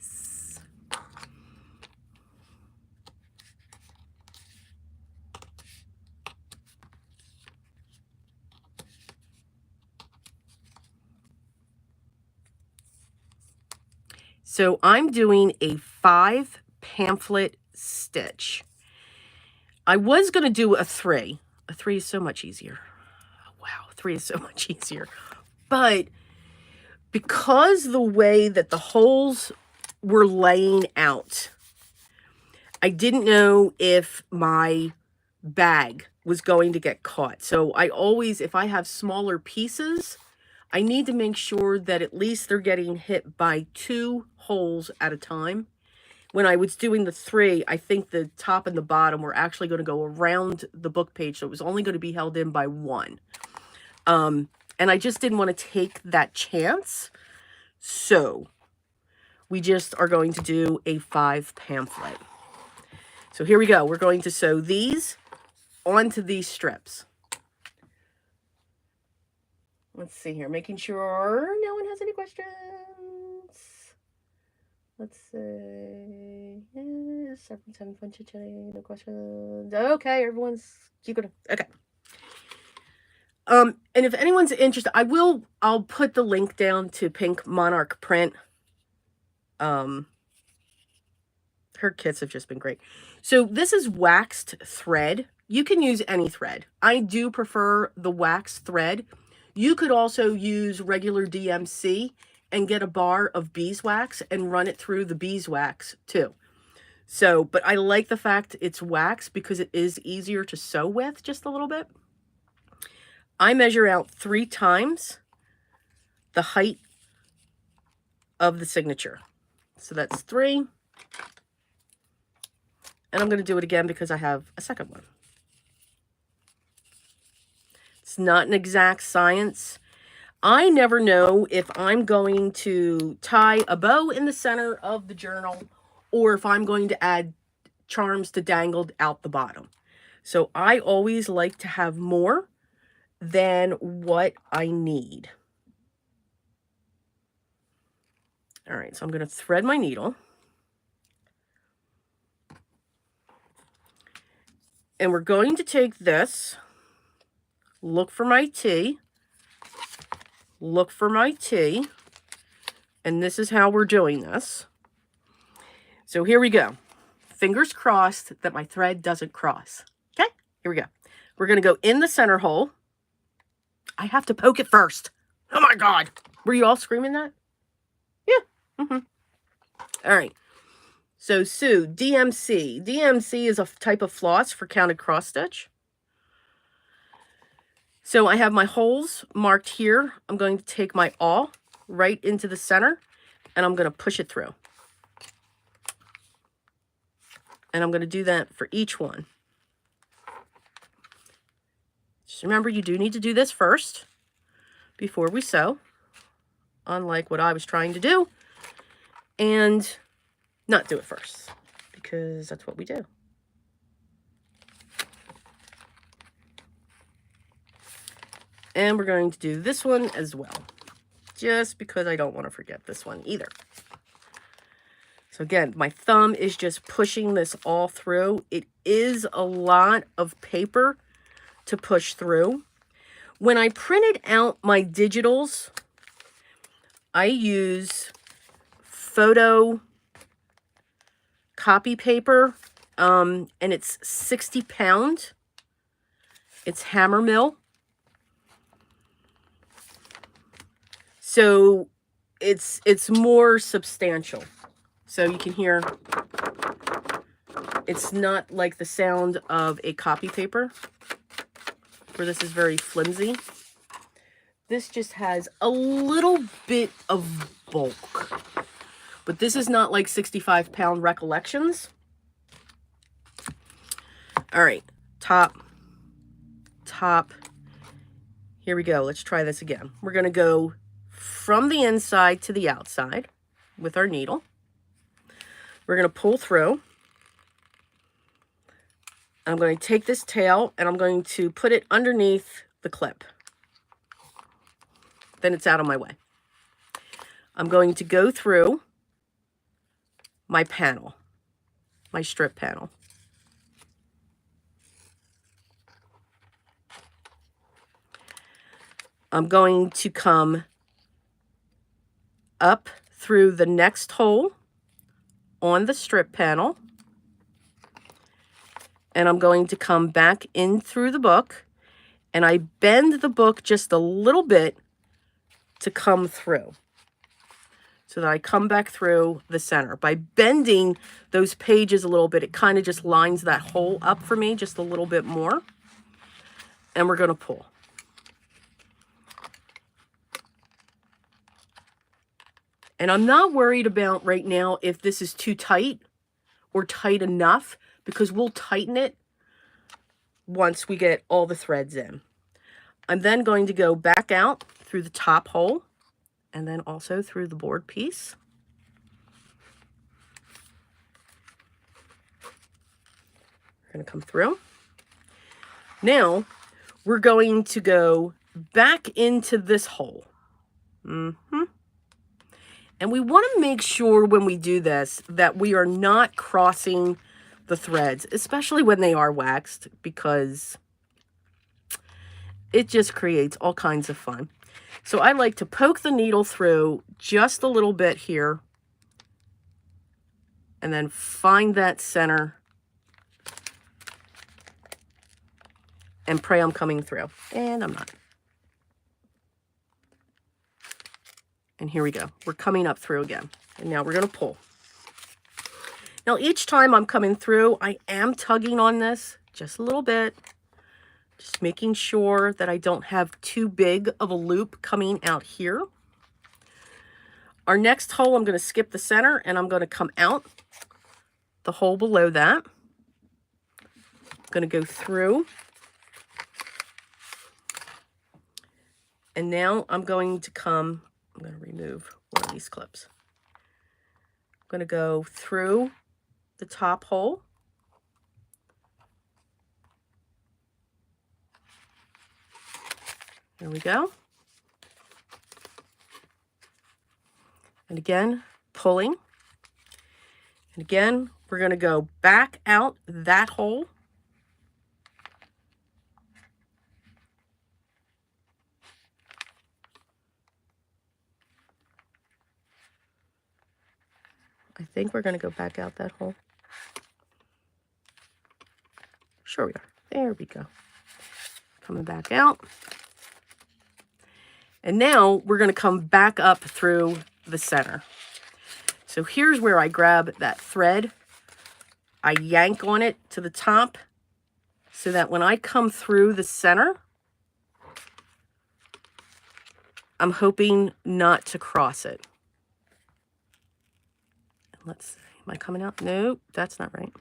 So I'm doing a 5 pamphlet stitch. I was going to do a 3. A 3 is so much easier. Oh, wow, 3 is so much easier. But because the way that the holes were laying out, I didn't know if my bag was going to get caught. So I always, if I have smaller pieces, I need to make sure that at least they're getting hit by 2 holes at a time. When I was doing the 3, I think the top and the bottom were actually going to go around the book page, so it was only going to be held in by 1. And I just didn't want to take that chance. So we just are going to do a 5 pamphlet. So here we go. We're going to sew these onto these strips. Let's see here, making sure no one has any questions. Let's see. Yes, 7 no questions. Okay, everyone's keep going. Okay. And if anyone's interested, I'll put the link down to Pink Monarch Print. Her kits have just been great. So this is waxed thread. You can use any thread. I do prefer the waxed thread. You could also use regular DMC and get a bar of beeswax and run it through the beeswax too. So, but I like the fact it's wax because it is easier to sew with just a little bit. I measure out 3 times the height of the signature. So that's 3. And I'm going to do it again because I have a second one. It's not an exact science. I never know if I'm going to tie a bow in the center of the journal or if I'm going to add charms to dangle out the bottom. So I always like to have more than what I need. All right, so I'm going to thread my needle. And we're going to take this, look for my T, look for my T, and this is how we're doing this. So here we go. Fingers crossed that my thread doesn't cross. Okay, here we go. We're going to go in the center hole. I have to poke it first. Oh my God. Were you all screaming that? Yeah. All right. So Sue, DMC. DMC is a type of floss for counted cross stitch. So I have my holes marked here. I'm going to take my awl right into the center and I'm going to push it through. And I'm going to do that for each one. Just remember, you do need to do this first before we sew, unlike what I was trying to do, and not do it first, because that's what we do. And we're going to do this one as well, just because I don't want to forget this one either. So again, my thumb is just pushing this all through. It is a lot of paper to push through. When I printed out my digitals, I use photo copy paper, and it's 60 pound. It's hammer mill. So it's more substantial. So you can hear it's not like the sound of a copy paper, where this is very flimsy. This just has a little bit of bulk. But this is not like 65 pound Recollections. All right, top. Here we go. Let's try this again. We're going to go from the inside to the outside with our needle. We're going to pull through. I'm going to take this tail and I'm going to put it underneath the clip. Then it's out of my way. I'm going to go through my panel, my strip panel. I'm going to come up through the next hole on the strip panel. And I'm going to come back in through the book. And I bend the book just a little bit to come through, so that I come back through the center. By bending those pages a little bit, it kind of just lines that hole up for me just a little bit more. And we're going to pull. And I'm not worried about right now if this is too tight or tight enough, because we'll tighten it once we get all the threads in. I'm then going to go back out through the top hole and then also through the board piece. We're going to come through. Now we're going to go back into this hole. And we want to make sure when we do this that we are not crossing the threads, especially when they are waxed, because it just creates all kinds of fun. So I like to poke the needle through just a little bit here and then find that center and pray I'm coming through. And I'm not. And here we go. We're coming up through again. And now we're going to pull. Now each time I'm coming through, I am tugging on this just a little bit. Just making sure that I don't have too big of a loop coming out here. Our next hole, I'm going to skip the center and I'm going to come out the hole below that. I'm going to go through. And now I'm going to remove one of these clips. I'm going to go through the top hole. There we go. And again, pulling. And again, we're going to go back out that hole. I think we're going to go back out that hole. Sure we are. There we go. Coming back out. And now we're going to come back up through the center. So here's where I grab that thread. I yank on it to the top so that when I come through the center, I'm hoping not to cross it. Let's see. Am I coming out? Nope, that's not right.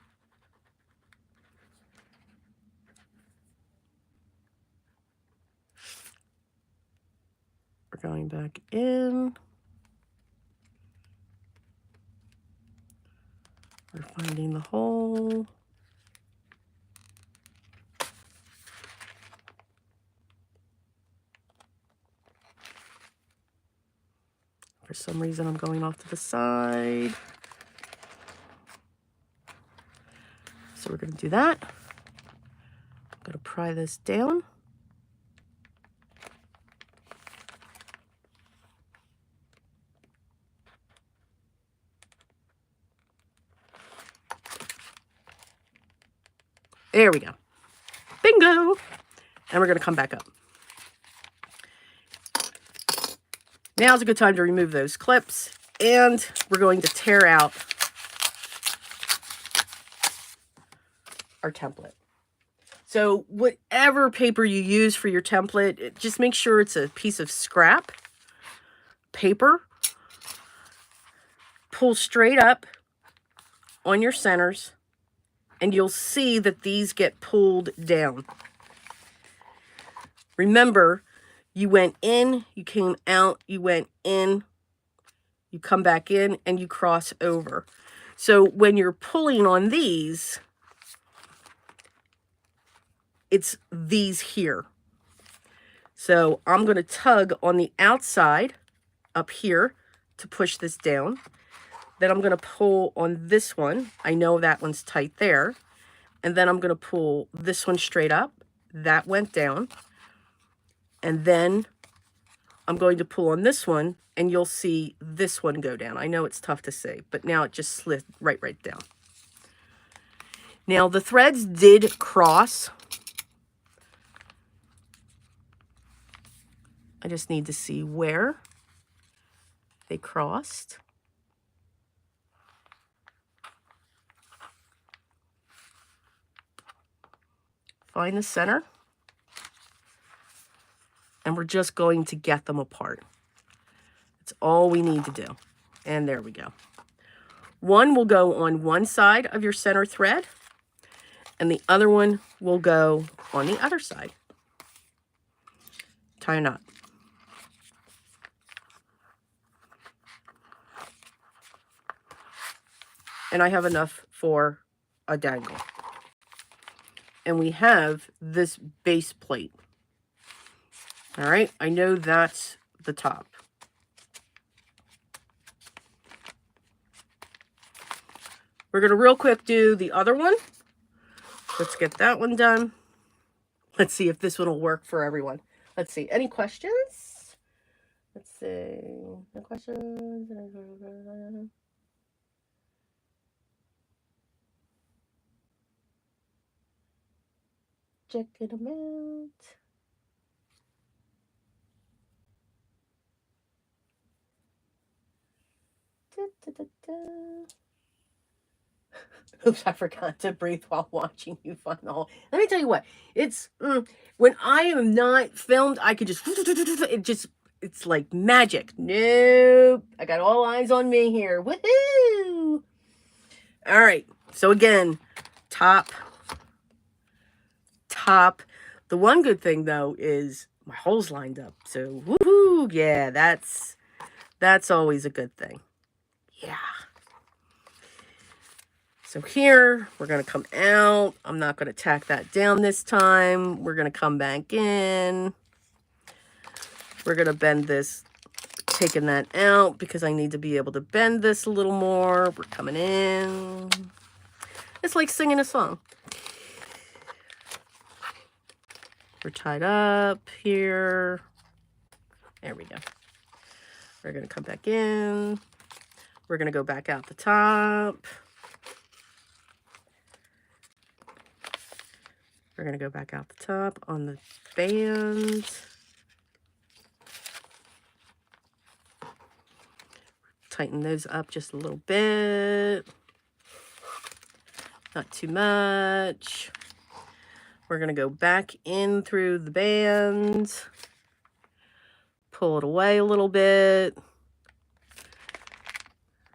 We're going back in. We're finding the hole. For some reason, I'm going off to the side. So we're going to do that. I'm going to pry this down. There we go. Bingo! And we're going to come back up. Now's a good time to remove those clips. And we're going to tear out our template. So whatever paper you use for your template, just make sure it's a piece of scrap paper. Pull straight up on your centers. And you'll see that these get pulled down. Remember, you went in, you came out, you went in, you come back in, and you cross over. So when you're pulling on these, it's these here. So I'm going to tug on the outside up here to push this down. Then I'm going to pull on this one. I know that one's tight there. And then I'm going to pull this one straight up. That went down. And then I'm going to pull on this one, and you'll see this one go down. I know it's tough to see, but now it just slid right down. Now, the threads did cross. I just need to see where they crossed. Find the center, and we're just going to get them apart. That's all we need to do. And there we go. One will go on one side of your center thread, and the other one will go on the other side. Tie a knot. And I have enough for a dangle. And we have this base plate. All right, I know that's the top. We're going to real quick do the other one. Let's get that one done. Let's see if this one will work for everyone. Let's see. Any questions? Let's see. No questions? Checking them out. Da, da, da, da. Oops, I forgot to breathe while watching you find the hole. Let me tell you what, it's when I am not filmed, I could just it's like magic. Nope, I got all eyes on me here. Woohoo! All right, so again, top. The one good thing though is my holes lined up. So woohoo! Yeah, that's always a good thing. Yeah. So here, we're going to come out. I'm not going to tack that down this time. We're going to come back in. We're going to bend this, taking that out because I need to be able to bend this a little more. We're coming in. It's like singing a song. We're tied up here. There we go. We're going to come back in. We're going to go back out the top. We're going to go back out the top on the bands. Tighten those up just a little bit. Not too much. We're going to go back in through the bands. Pull it away a little bit.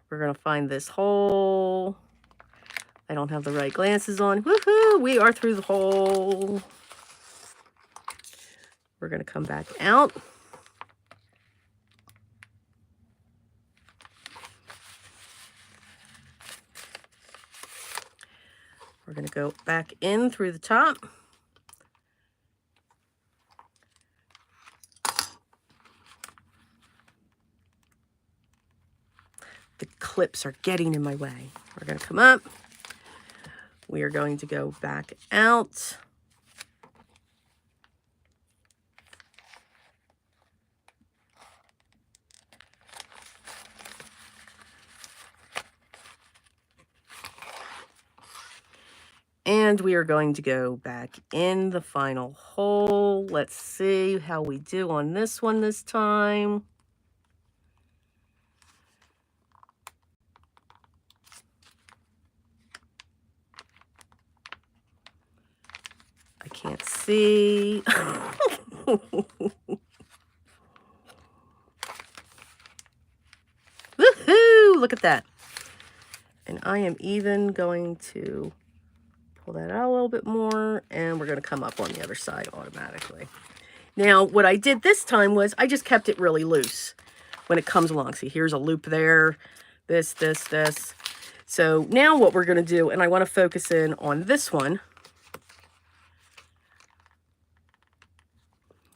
We're going to find this hole. I don't have the right glasses on. Woohoo! We are through the hole. We're going to come back out. We're going to go back in through the top. The clips are getting in my way. We're going to come up. We are going to go back out. And we are going to go back in the final hole. Let's see how we do on this one this time. I can't see. Woohoo! Look at that. And I am even going to pull that out a little bit more, and we're going to come up on the other side automatically. Now, what I did this time was I just kept it really loose when it comes along. See, here's a loop there, this. So now what we're going to do, and I want to focus in on this one.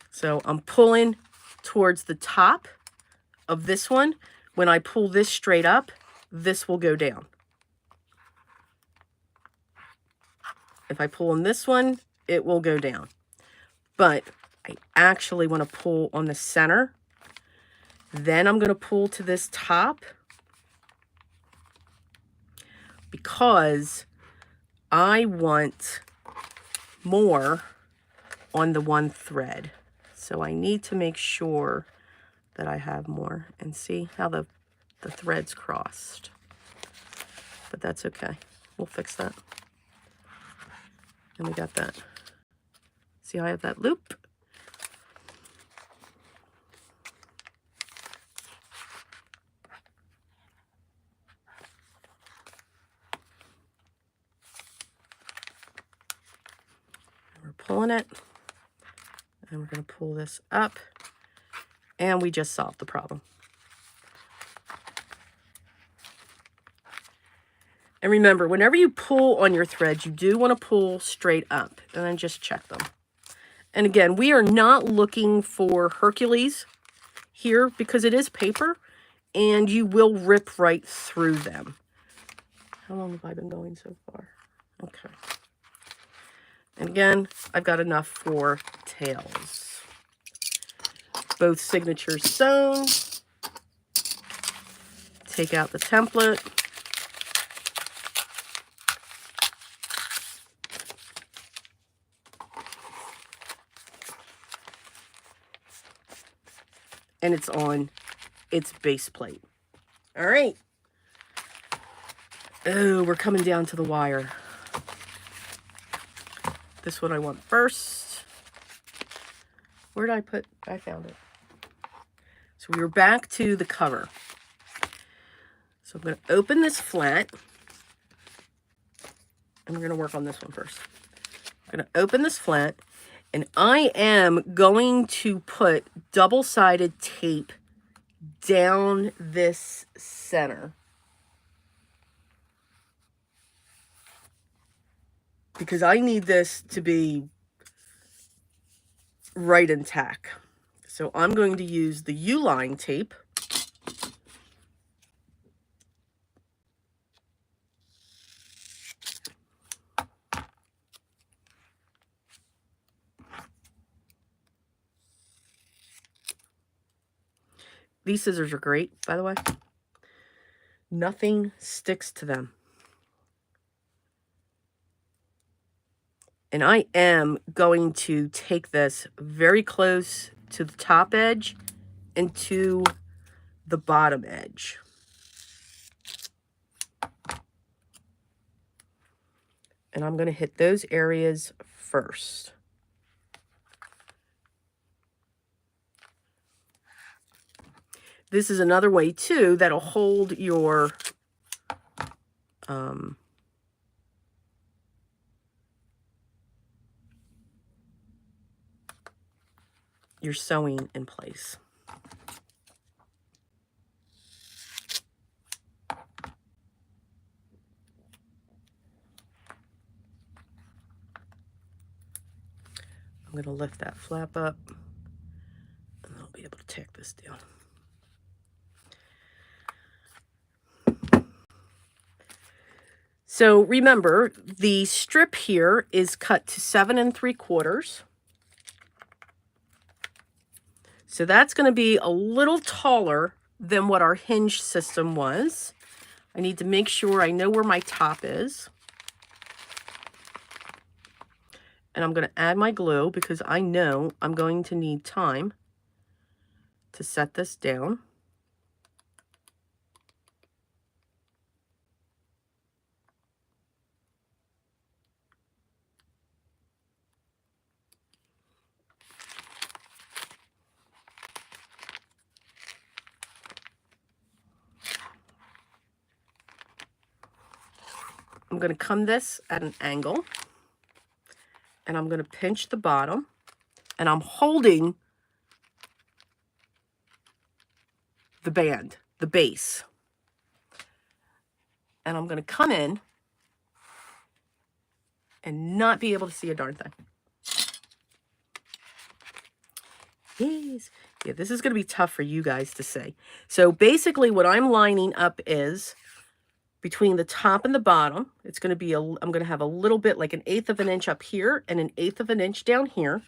So I'm pulling towards the top of this one. When I pull this straight up, this will go down. If I pull on this one, it will go down. But I actually want to pull on the center. Then I'm going to pull to this top because I want more on the one thread. So I need to make sure that I have more. And see how the thread's crossed. But that's okay. We'll fix that. And we got that. See how I have that loop? We're pulling it. And we're going to pull this up. And we just solved the problem. And remember, whenever you pull on your threads, you do want to pull straight up and then just check them. And again, we are not looking for Hercules here because it is paper and you will rip right through them. How long have I been going so far? Okay. And again, I've got enough for tails. Both signatures sewn. Take out the template. And it's on its base plate. All right. Oh, we're coming down to the wire. This one I want first. Where did I put? I found it. So we were back to the cover. So I'm going to open this flat. And we're going to work on this one first. I'm going to open this flat. And I am going to put double-sided tape down this center. Because I need this to be right in tack. So I'm going to use the U-line tape. These scissors are great, by the way. Nothing sticks to them. And I am going to take this very close to the top edge and to the bottom edge. And I'm going to hit those areas first. This is another way, too, that'll hold your sewing in place. I'm going to lift that flap up, and I'll be able to tack this down. So remember, the strip here is cut to 7 3/4. So that's going to be a little taller than what our hinge system was. I need to make sure I know where my top is. And I'm going to add my glue because I know I'm going to need time to set this down. I'm going to come this at an angle, and I'm going to pinch the bottom, and I'm holding the band, the base. And I'm going to come in and not be able to see a darn thing. Yes. Yeah, this is going to be tough for you guys to see. So basically what I'm lining up is between the top and the bottom. It's going to be I'm going to have a little bit like 1/8 of an inch up here and 1/8 of an inch down here.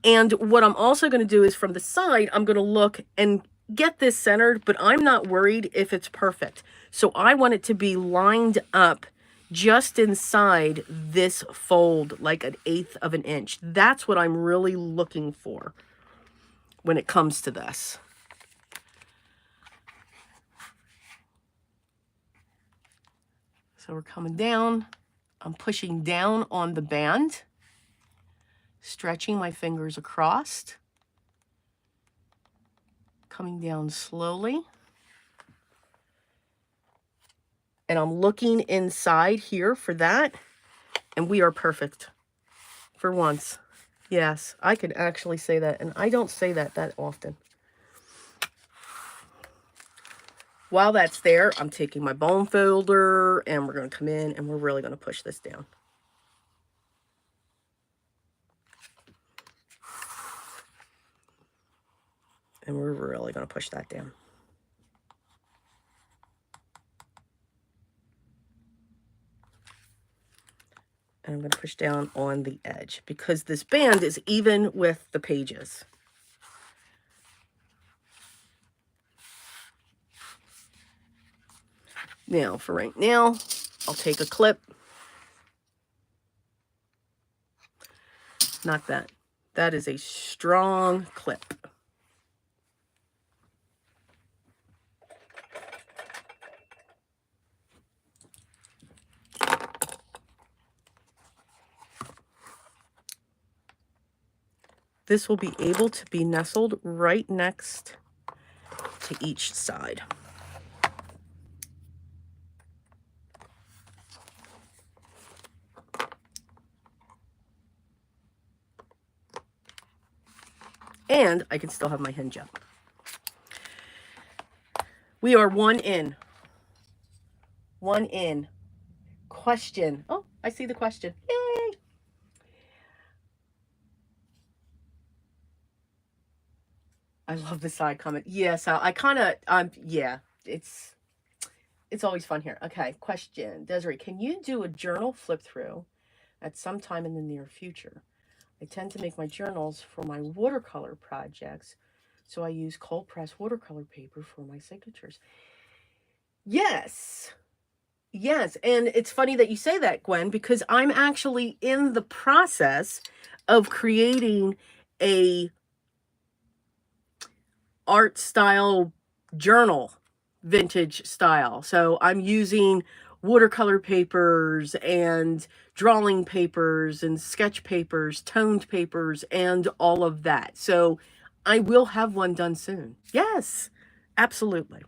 And what I'm also going to do is from the side, I'm going to look and get this centered, but I'm not worried if it's perfect. So I want it to be lined up just inside this fold, like 1/8 of an inch. That's what I'm really looking for when it comes to this. So we're coming down. I'm pushing down on the band, stretching my fingers across, coming down slowly. And I'm looking inside here for that. And we are perfect for once. Yes, I could actually say that. And I don't say that often. While that's there, I'm taking my bone folder and we're going to come in and we're really going to push this down. And we're really going to push that down. And I'm going to push down on the edge because this band is even with the pages. Now, for right now, I'll take a clip. Not that. That is a strong clip. This will be able to be nestled right next to each side. And I can still have my hinge up. We are one in. One in. Question. Oh, I see the question. Yay! I love the side comment. Yes, I kind of, yeah, it's always fun here. Okay, question. Desiree, can you do a journal flip through at some time in the near future? I tend to make my journals for my watercolor projects, so I use cold press watercolor paper for my signatures. Yes. Yes, and it's funny that you say that, Gwen, because I'm actually in the process of creating a art style journal, vintage style. So I'm using watercolor papers and drawing papers and sketch papers, toned papers, and all of that. So I will have one done soon. Yes, absolutely.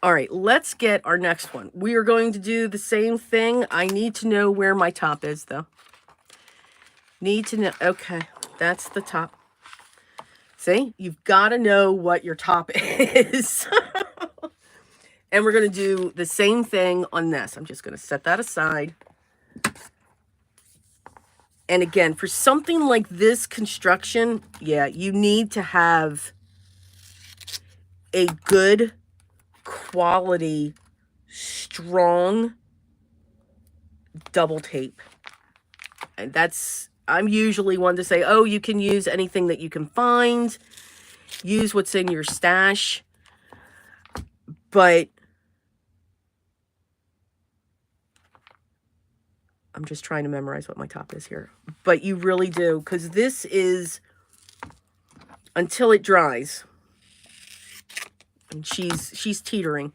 All right, let's get our next one. We are going to do the same thing. I need to know where my top is, though. Need to know. Okay, that's the top. See, you've got to know what your top is. And we're going to do the same thing on this. I'm just going to set that aside. And again, for something like this construction, yeah, you need to have a good quality, strong double tape. And that's, I'm usually one to say, oh, you can use anything that you can find. Use what's in your stash. But I'm just trying to memorize what my top is here. But you really do, because this is until it dries. And she's teetering.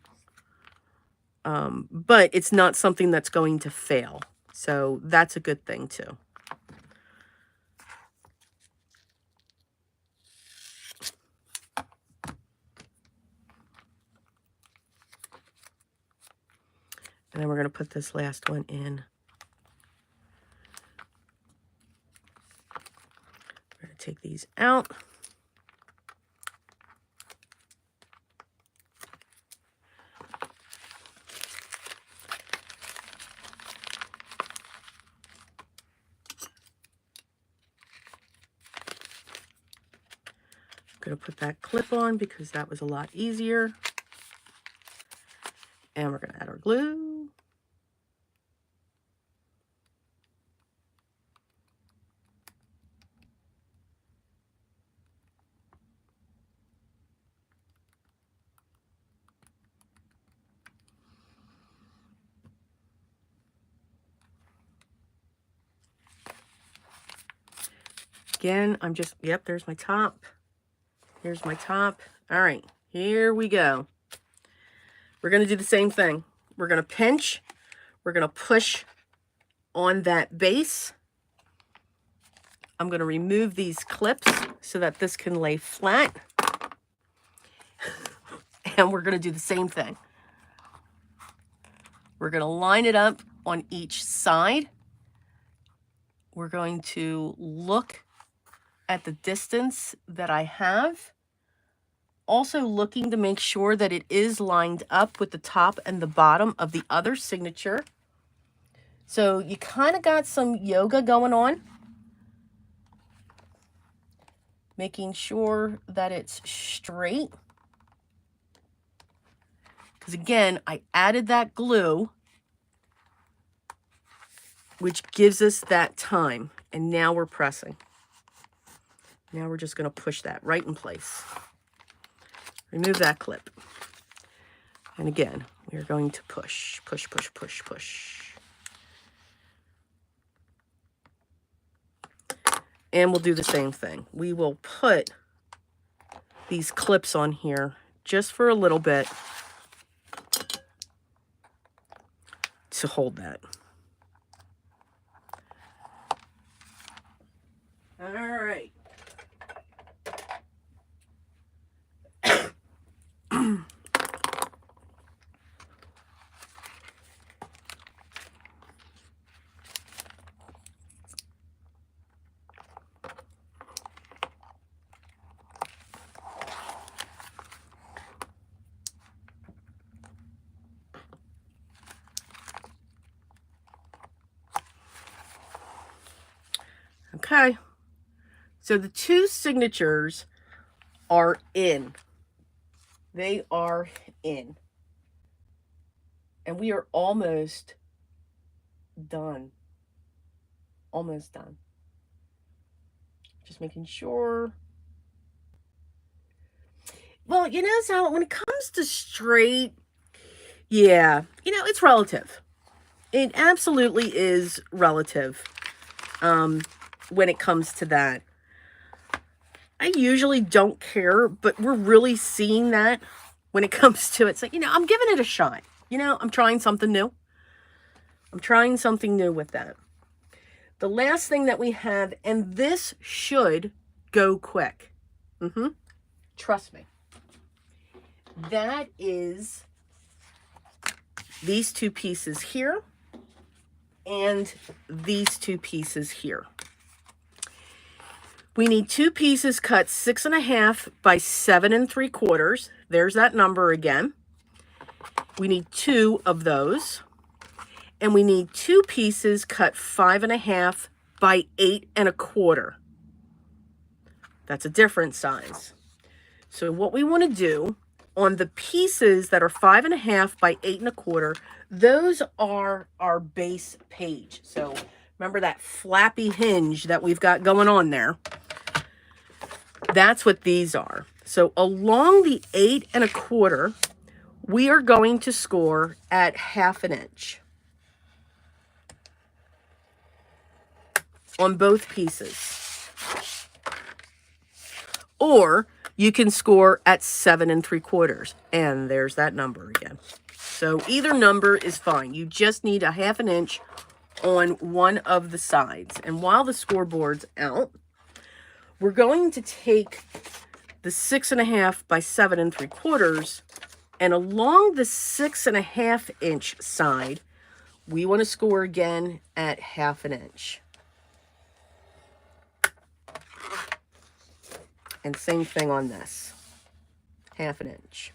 But it's not something that's going to fail. So that's a good thing too. And then we're going to put this last one in. We're going to take these out. I'm going to put that clip on because that was a lot easier. And we're going to add our glue. Again, I'm just, yep, there's my top. Here's my top. All right, here we go. We're going to do the same thing. We're going to pinch. We're going to push on that base. I'm going to remove these clips so that this can lay flat. And we're going to do the same thing. We're going to line it up on each side. We're going to look at the distance that I have. Also looking to make sure that it is lined up with the top and the bottom of the other signature. So you kind of got some yoga going on. Making sure that it's straight. Because again, I added that glue. which gives us that time. And now we're pressing. Now we're just going to push that right in place. Remove that clip. And again, we're going to push, push, push, push, push. And we'll do the same thing. We will put these clips on here just for a little bit to hold that. All right. Okay. So the two signatures are in. They are in. And we are almost done. Almost done. Just making sure. Well, you know, so when it comes to straight, yeah, you know, it's relative. It absolutely is relative when it comes to that. I usually don't care, but we're really seeing that when it comes to it. It's like, you know, I'm giving it a shot. You know, I'm trying something new. I'm trying something new with that. The last thing that we have, and this should go quick. Trust me. That is these two pieces here and these two pieces here. We need two pieces cut 6.5 by 7 3/4. There's that number again. We need two of those. And we need two pieces cut 5.5 by 8 1/4. That's a different size. So what we want to do on the pieces that are 5.5 by 8 1/4, those are our base page. So remember that flappy hinge that we've got going on there? That's what these are. So along the 8 1/4, we are going to score at 1/2 inch on both pieces. Or you can score at 7 3/4. And there's that number again. So either number is fine. You just need a 1/2 inch on one of the sides. And while the scoreboard's out, we're going to take the 6.5 by 7 3/4, and along the 6.5 inch side, we want to score again at 1/2 inch. And same thing on this, 1/2 inch.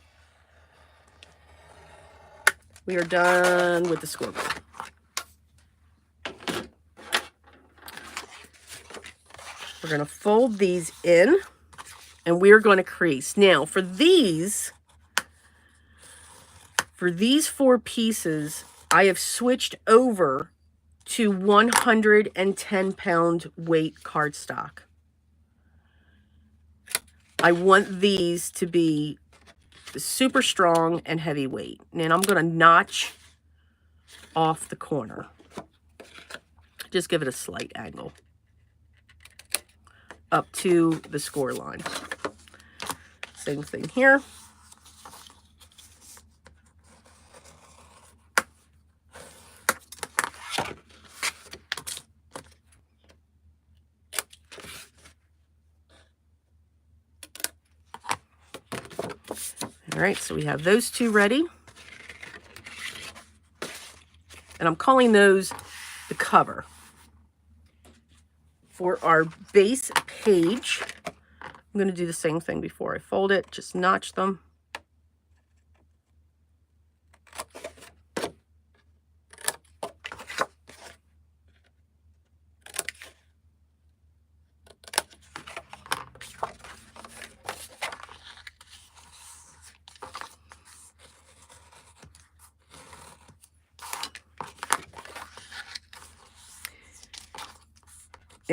We are done with the scoreboard. We're going to fold these in, and we're going to crease. Now, for these 4 pieces, I have switched over to 110-pound weight cardstock. I want these to be super strong and heavyweight. And I'm going to notch off the corner. Just give it a slight angle up to the score line. Same thing here. All right, so we have those two ready. And I'm calling those the cover. For our base page, I'm going to do the same thing before I fold it. Just notch them.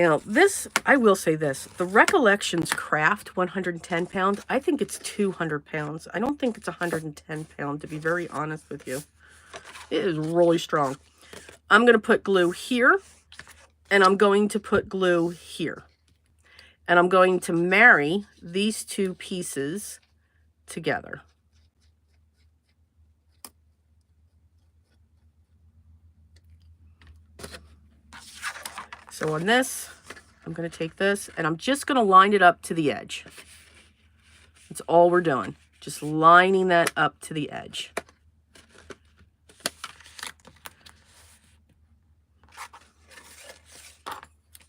Now, this, I will say this, the Recollections Craft 110 pound, I think it's 200 pounds. I don't think it's 110 pound, to be very honest with you. It is really strong. I'm going to put glue here, and I'm going to put glue here. And I'm going to marry these two pieces together. So on this, I'm going to take this, and I'm just going to line it up to the edge. That's all we're doing. Just lining that up to the edge.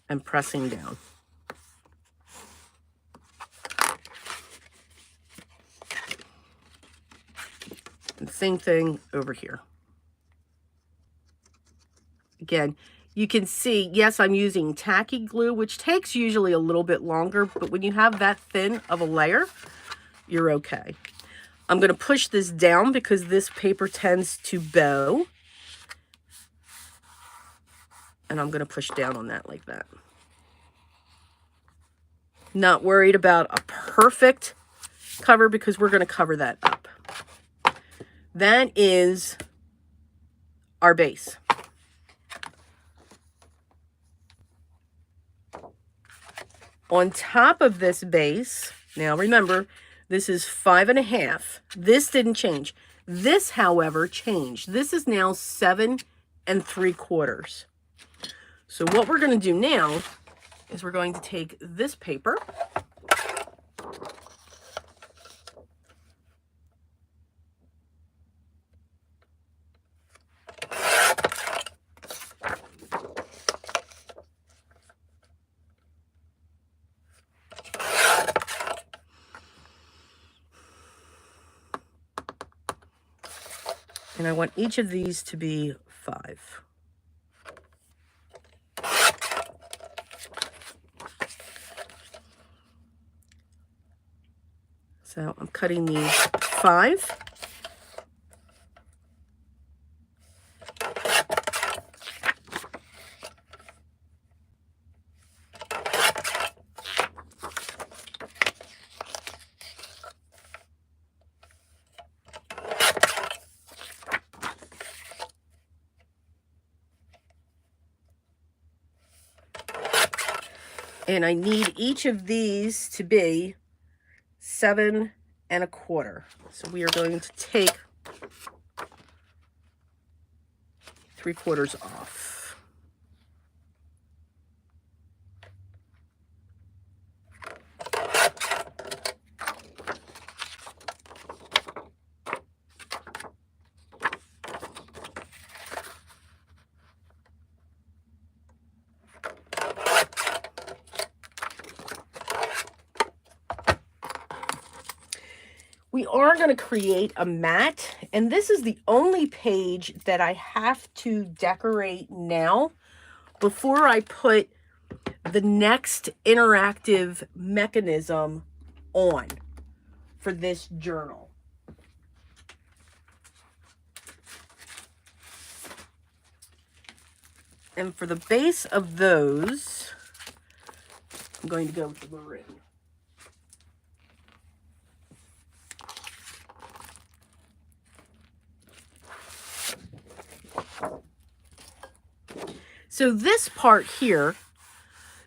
And pressing down. And same thing over here. Again, you can see, yes, I'm using tacky glue, which takes usually a little bit longer, but when you have that thin of a layer, you're okay. I'm going to push this down because this paper tends to bow. And I'm going to push down on that like that. Not worried about a perfect cover because we're going to cover that up. That is our base. On top of this base, now remember, this is 5.5. This didn't change. This, however, changed. This is now 7 3/4. So what we're going to do now is we're going to take this paper, and I want each of these to be 5. So I'm cutting these 5. And I need each of these to be 7 1/4. So we are going to take 3/4 off. We are going to create a mat, and this is the only page that I have to decorate now before I put the next interactive mechanism on for this journal. And for the base of those, I'm going to go with the maroon. So this part here,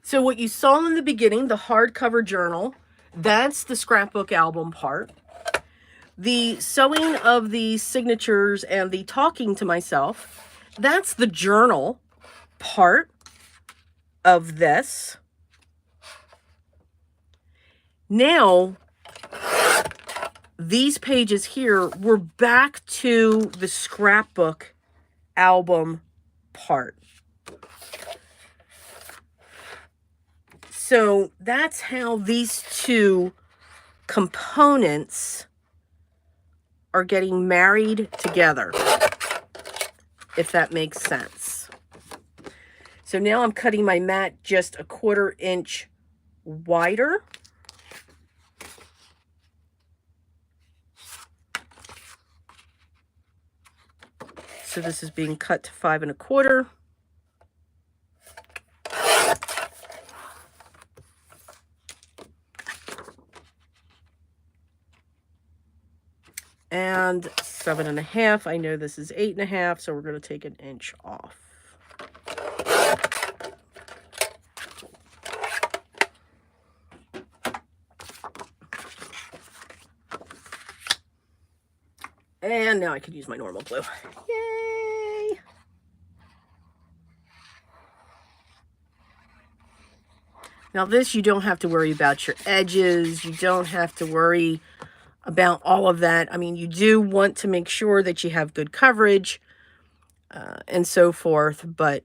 so what you saw in the beginning, the hardcover journal, that's the scrapbook album part. The sewing of the signatures and the talking to myself, that's the journal part of this. Now, these pages here, we're back to the scrapbook album part. So that's how these two components are getting married together, if that makes sense. So now I'm cutting my mat just 1/4 inch wider. So this is being cut to 5 1/4. And 7.5. I know this is 8.5, so we're going to take 1 inch off. And now I can use my normal glue. Yay! Now this, you don't have to worry about your edges. You don't have to worry about all of that. I mean, you do want to make sure that you have good coverage and so forth, but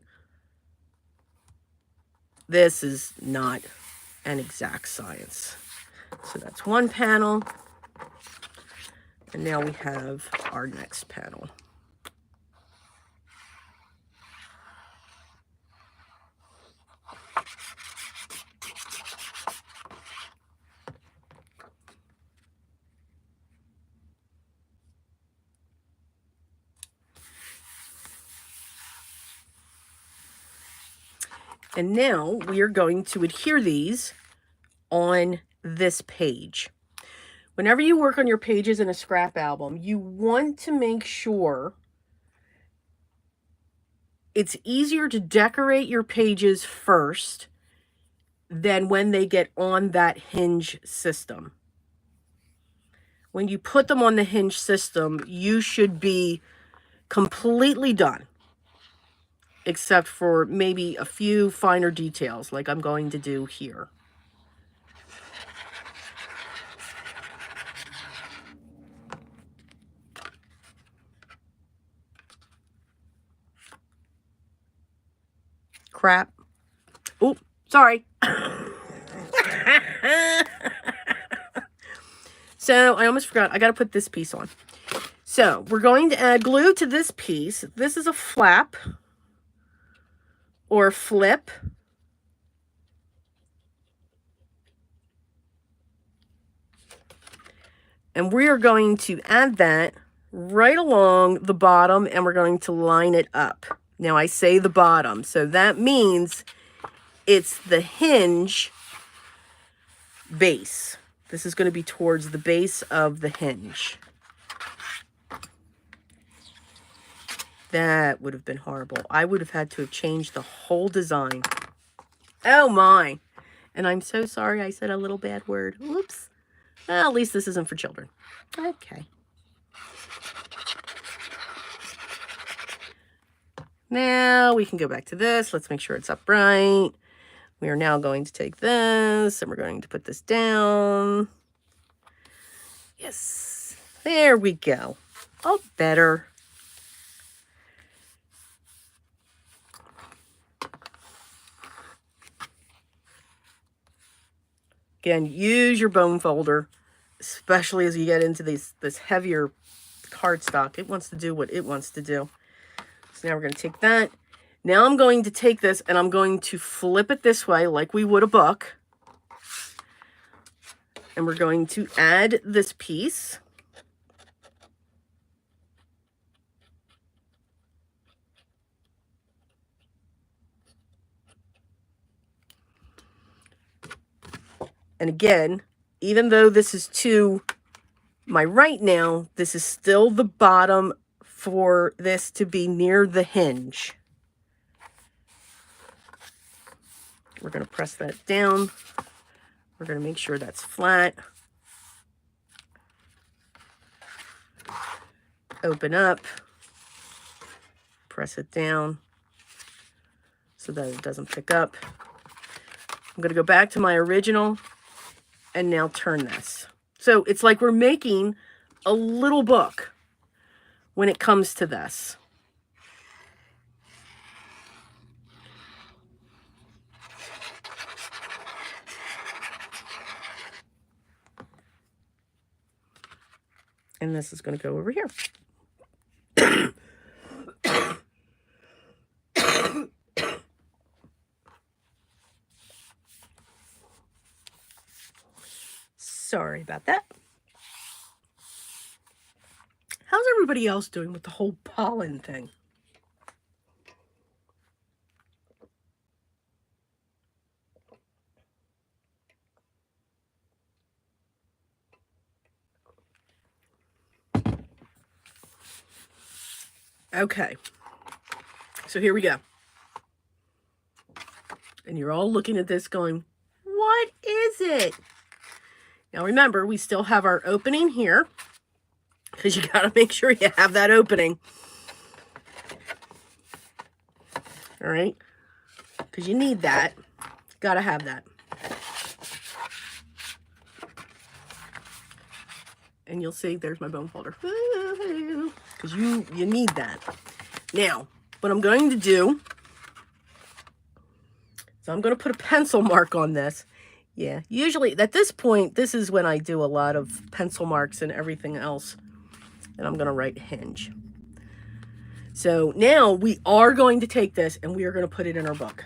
this is not an exact science. So that's one panel. And now we have our next panel. And now we are going to adhere these on this page. Whenever you work on your pages in a scrap album, you want to make sure it's easier to decorate your pages first than when they get on that hinge system. When you put them on the hinge system, you should be completely done, except for maybe a few finer details like I'm going to do here. Crap. Oh, sorry. So I almost forgot. I got to put this piece on. So we're going to add glue to this piece. This is a flap or flip. And we are going to add that right along the bottom, and we're going to line it up. Now I say the bottom, so that means it's the hinge base. This is going to be towards the base of the hinge. That would have been horrible. I would have had to have changed the whole design. Oh my. And I'm so sorry I said a little bad word. Whoops. Well, at least this isn't for children. Okay. Now we can go back to this. Let's make sure it's upright. We are now going to take this and we're going to put this down. Yes. There we go. Oh, better. Again, use your bone folder, especially as you get into this heavier cardstock. It wants to do what it wants to do. So now we're going to take that. Now I'm going to take this and I'm going to flip it this way like we would a book. And we're going to add this piece. And again, even though this is to my right now, this is still the bottom for this to be near the hinge. We're going to press that down. We're going to make sure that's flat. Open up. Press it down so that it doesn't pick up. I'm going to go back to my original and now turn this. So it's like we're making a little book when it comes to this. And this is going to go over here. Sorry about that. How's everybody else doing with the whole pollen thing? Okay, so here we go. And you're all looking at this going, what is it? Now remember, we still have our opening here, because you got to make sure you have that opening. All right, because you need that. Got to have that. And you'll see, there's my bone folder. Because you need that. Now, what I'm going to do, so I'm going to put a pencil mark on this. Yeah, usually at this point, this is when I do a lot of pencil marks and everything else. And I'm going to write hinge. So now we are going to take this and we are going to put it in our book.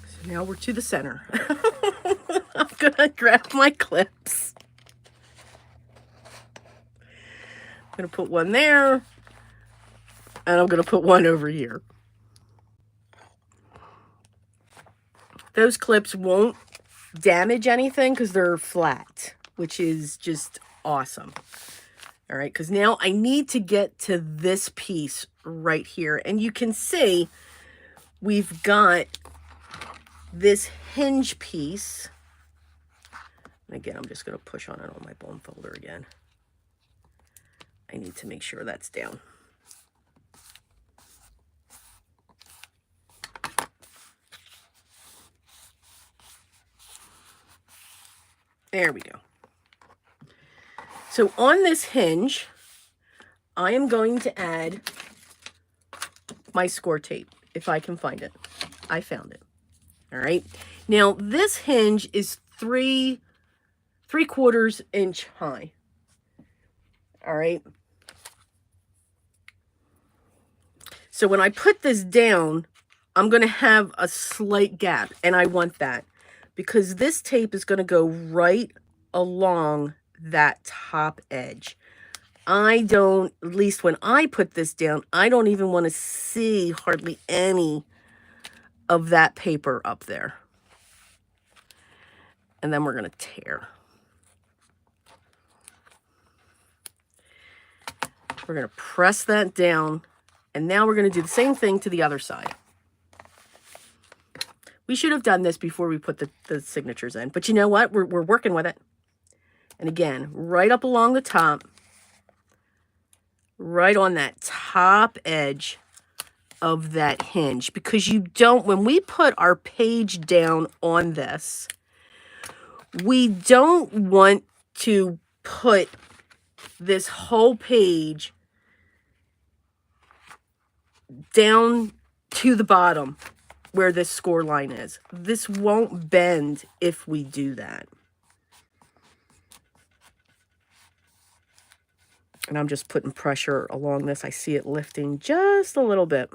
So now we're to the center. I'm going to grab my clips. I'm going to put one there. And I'm going to put one over here. Those clips won't damage anything because they're flat, which is just awesome. All right, because now I need to get to this piece right here. And you can see we've got this hinge piece. And again, I'm just going to push on it on my bone folder again. I need to make sure that's down. There we go. So on this hinge, I am going to add my score tape, if I can find it. I found it. All right. Now, this hinge is 3/4 inch high. All right. So when I put this down, I'm going to have a slight gap, and I want that because this tape is going to go right along that top edge. I don't, at least when I put this down, I don't even want to see hardly any of that paper up there. And then we're going to tear. We're going to press that down. And now we're going to do the same thing to the other side. We should have done this before we put the signatures in. But you know what? We're working with it. And again, right up along the top. Right on that top edge of that hinge. Because you don't, when we put our page down on this, we don't want to put this whole page down to the bottom where this score line is. This won't bend if we do that. And I'm just putting pressure along this. I see it lifting just a little bit.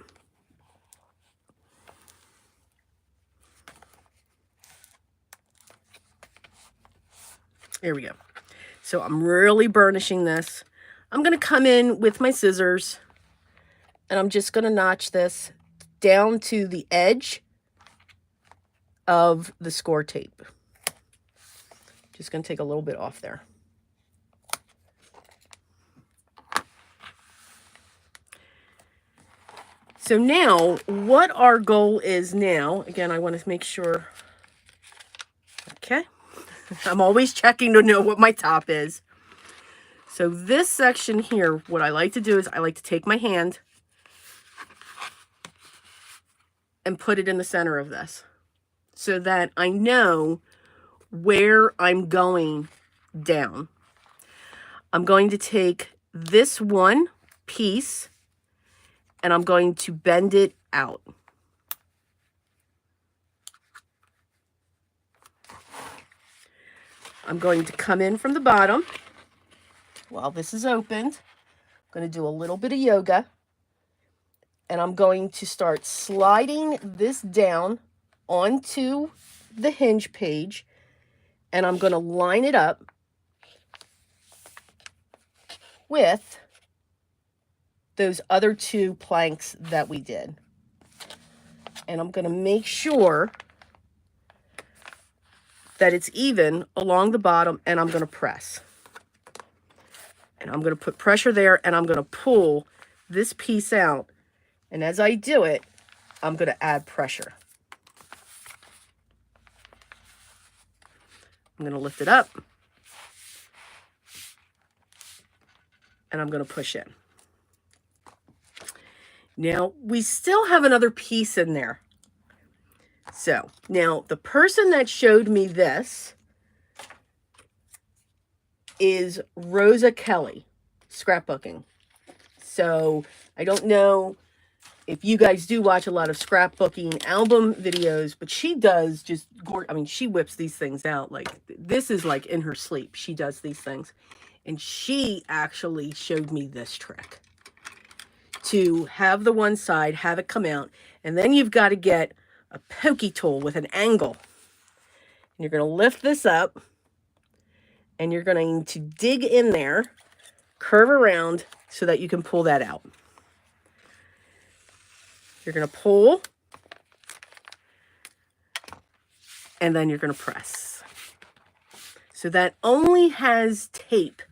There we go. So I'm really burnishing this. I'm going to come in with my scissors and I'm just going to notch this down to the edge of the score tape. Just going to take a little bit off there. So now, what our goal is now, again, I want to make sure, okay, I'm always checking to know what my top is. So this section here, what I like to do is I like to take my hand and put it in the center of this so that I know where I'm going down. I'm going to take this one piece and I'm going to bend it out. I'm going to come in from the bottom while this is opened. I'm going to do a little bit of yoga. And I'm going to start sliding this down onto the hinge page. And I'm going to line it up with those other 2 planks that we did. And I'm going to make sure that it's even along the bottom, and I'm going to press. And I'm going to put pressure there, and I'm going to pull this piece out. And as I do it, I'm going to add pressure. I'm going to lift it up, and I'm going to push in. Now, we still have another piece in there. So, now, the person that showed me this is Rosa Kelly, Scrapbooking. So, I don't know if you guys do watch a lot of scrapbooking album videos, but she does just, I mean, she whips these things out. Like, this is like in her sleep. She does these things. And she actually showed me this trick. To have the one side, have it come out, and then you've got to get a pokey tool with an angle. And you're going to lift this up, and you're going to dig in there, curve around so that you can pull that out. You're going to pull, and then you're going to press. So that only has tape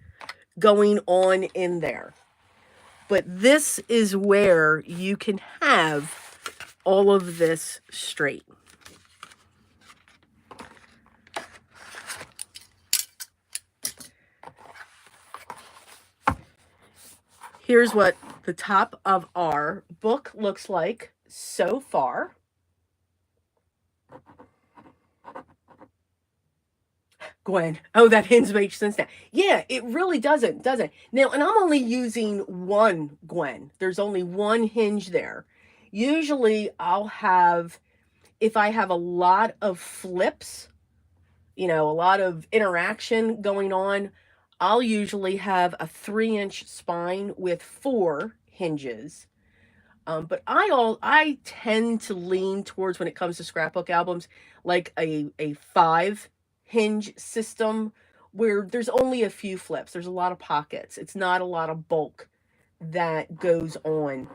going on in there. But this is where you can have all of this straight. Here's what the top of our book looks like so far. Gwen. Oh, that hinge makes sense now. Yeah, it really doesn't it? Now, and I'm only using one Gwen. There's only one hinge there. Usually I'll have, if I have a lot of flips, you know, a lot of interaction going on, I'll usually have a 3-inch spine with 4 hinges. But I tend to lean towards, when it comes to scrapbook albums, like a 5 hinge system where there's only a few flips. There's a lot of pockets. It's not a lot of bulk that goes on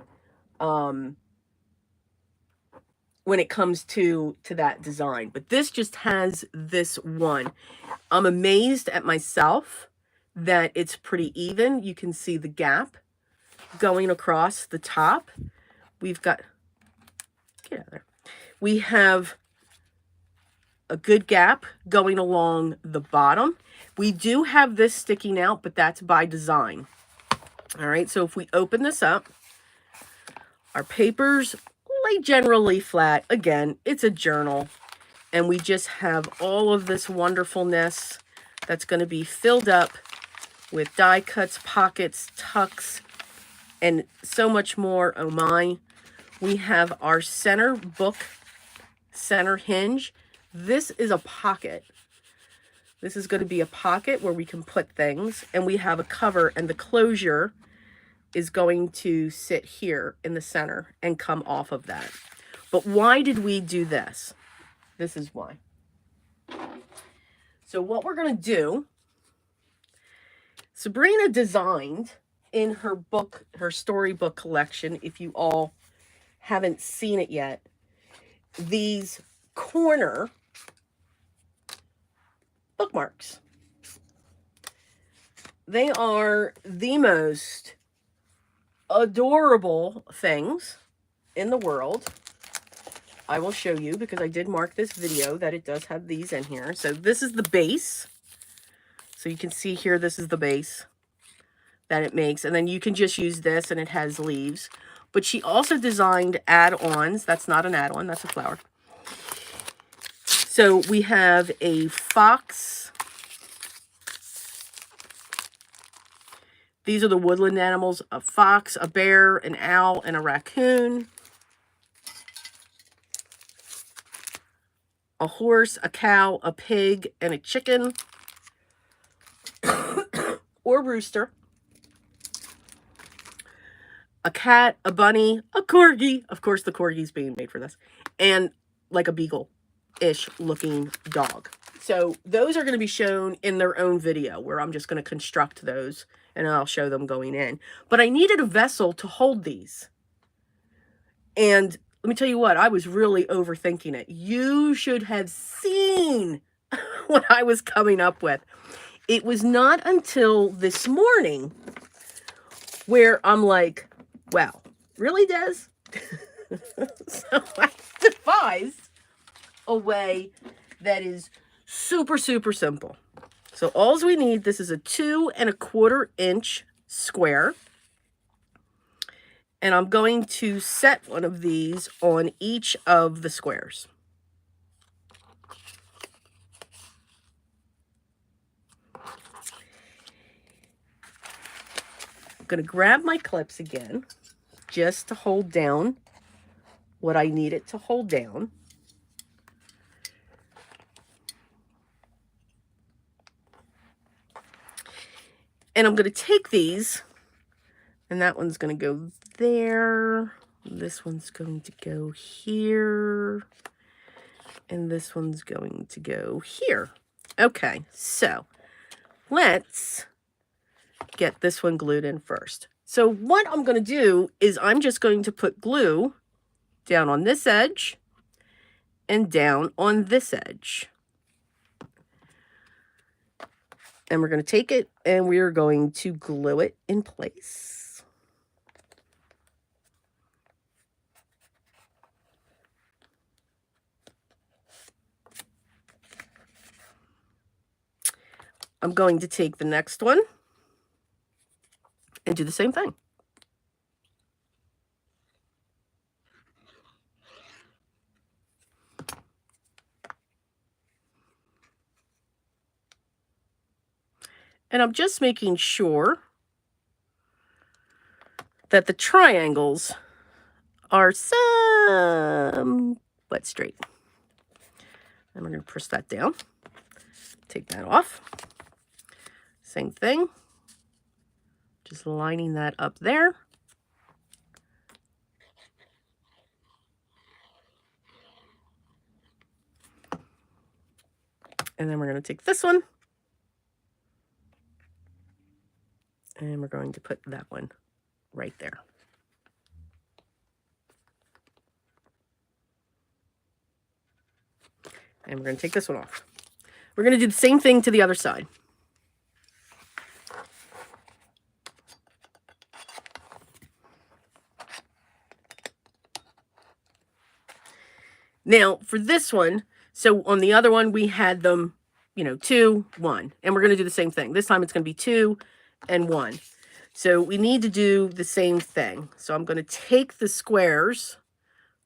when it comes to that design. But this just has this one. I'm amazed at myself that it's pretty even. You can see the gap going across the top. We've got, get out of there. We have a good gap going along the bottom. We do have this sticking out, but that's by design. All right, so if we open this up, our papers lay generally flat. Again, it's a journal, and we just have all of this wonderfulness that's going to be filled up with die cuts, pockets, tucks, and so much more. Oh my. We have our center book, center hinge. This is a pocket. This is going to be a pocket where we can put things, and we have a cover, and the closure is going to sit here in the center and come off of that. But why did we do this? This is why. So what we're going to do, Sabrina designed in her book, her storybook collection, if you all haven't seen it yet, these corner bookmarks. They are the most adorable things in the world. I will show you, because I did mark this video that it does have these in here. So this is the base. So you can see here, this is the base that it makes. And then you can just use this, and it has leaves. But she also designed add-ons. That's not an add-on, that's a flower. So we have a fox. These are the woodland animals: a fox, a bear, an owl, and a raccoon. A horse, a cow, a pig, and a chicken. Or rooster. A cat, a bunny, a corgi. Of course, the corgi's being made for this. And like a beagle-ish looking dog. So those are going to be shown in their own video, where I'm just going to construct those and I'll show them going in. But I needed a vessel to hold these. And let me tell you what, I was really overthinking it. You should have seen what I was coming up with. It was not until this morning where I'm like, wow, really, Des? So I devised a way that is super, super simple. So all we need, this is a 2 1/4 inch square. And I'm going to set one of these on each of the squares. I'm going to grab my clips again, just to hold down what I need it to hold down. And I'm going to take these, and that one's going to go there. This one's going to go here. And this one's going to go here. Okay, so let's get this one glued in first. So what I'm going to do is I'm just going to put glue down on this edge and down on this edge. And we're going to take it and we are going to glue it in place. I'm going to take the next one and do the same thing. And I'm just making sure that the triangles are somewhat straight. And we're going to press that down. Take that off. Same thing. Just lining that up there. And then we're going to take this one. And we're going to put that one right there. And we're going to take this one off. We're going to do the same thing to the other side. Now, for this one, so on the other one, we had them, 2, 1. And we're going to do the same thing. This time it's going to be 2 and 1. So we need to do the same thing. So I'm going to take the squares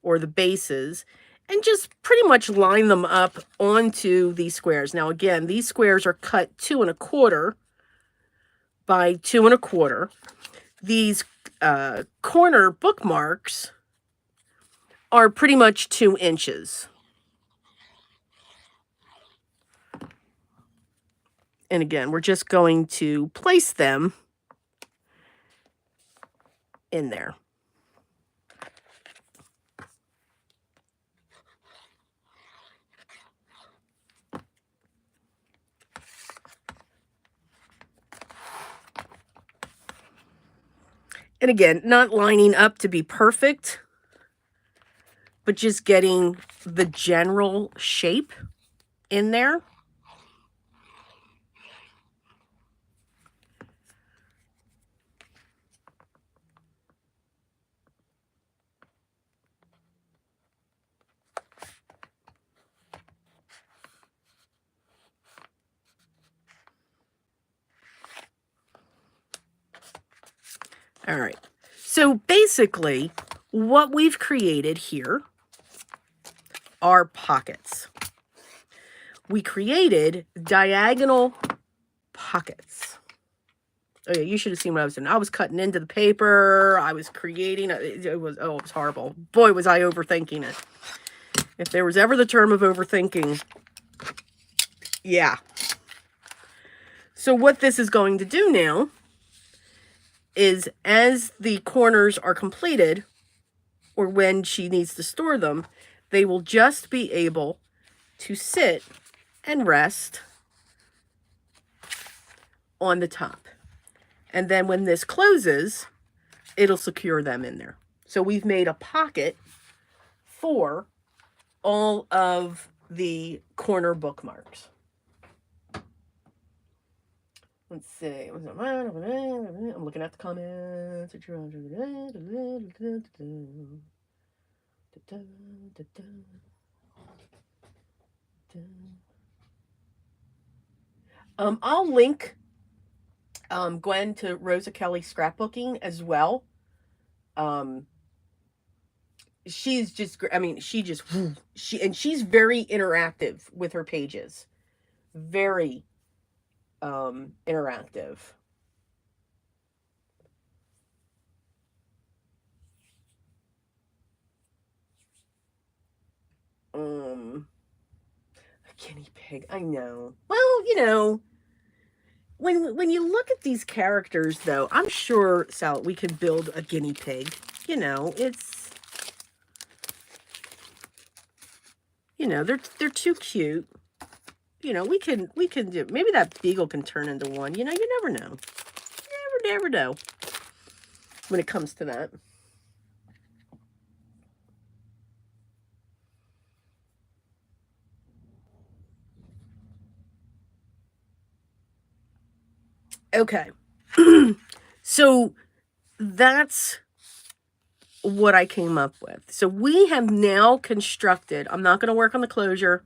or the bases and just pretty much line them up onto these squares. Now, again, these squares are cut 2 1/4 by 2 1/4. These corner bookmarks are pretty much 2 inches. And again, we're just going to place them in there. And again, not lining up to be perfect, but just getting the general shape in there. All right. So basically, what we've created here are pockets. We created diagonal pockets. Oh yeah, you should have seen what I was doing. I was cutting into the paper. I was creating it was horrible. Boy, was I overthinking it. If there was ever the term of overthinking, yeah. So what this is going to do now is as the corners are completed, or when she needs to store them, they will just be able to sit and rest on the top. And then when this closes, it'll secure them in there. So we've made a pocket for all of the corner bookmarks. Let's see. I'm looking at the comments. I'll link Gwen to Rosa Kelly's scrapbooking as well. She's just, I mean, she's very interactive with her pages. Very interactive. A guinea pig. I know. Well, you know, when you look at these characters, though, I'm sure, Sal, we could build a guinea pig. You know, it's, you know, they're too cute. You know, we can do, maybe that beagle can turn into one. You know, you never know. You never know when it comes to that. Okay. So that's what I came up with. So we have now constructed, I'm not going to work on the closure.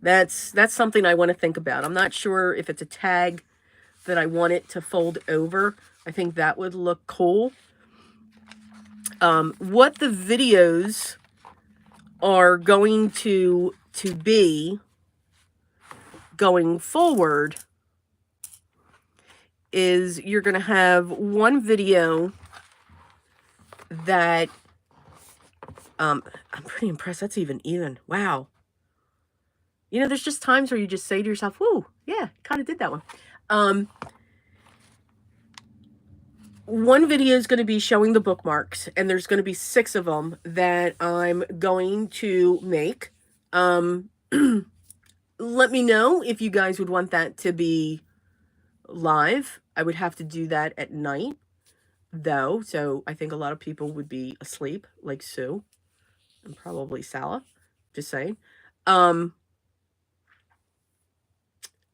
That's something I want to think about. I'm not sure if it's a tag that I want it to fold over. I think that would look cool. What the videos are going to be going forward is you're going to have one video that I'm pretty impressed. That's even. Wow. You know, there's just times where you just say to yourself, whoo, yeah, kind of did that one. One video is going to be showing the bookmarks, and there's going to be 6 of them that I'm going to make. Let me know if you guys would want that to be live. I would have to do that at night, though, so I think a lot of people would be asleep, like Sue, and probably Sala, just saying.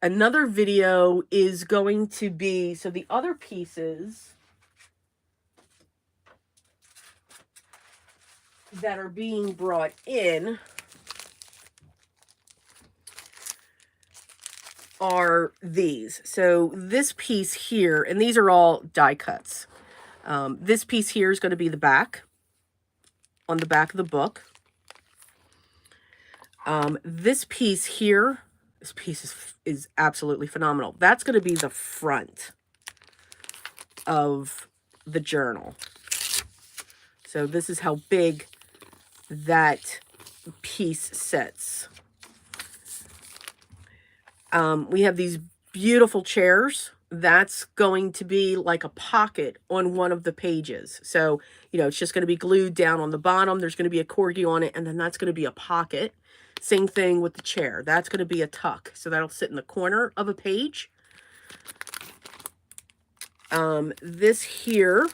Another video is going to be, so the other pieces that are being brought in are these. So this piece here, and these are all die cuts. This piece here is going to be the back, on the back of the book. This piece here, this piece is absolutely phenomenal. That's going to be the front of the journal. So this is how big that piece sits. We have these beautiful chairs. That's going to be like a pocket on one of the pages. So, you know, it's just going to be glued down on the bottom. There's going to be a corgi on it, and then that's going to be a pocket. Same thing with the chair. That's going to be a tuck. So that'll sit in the corner of a page. This here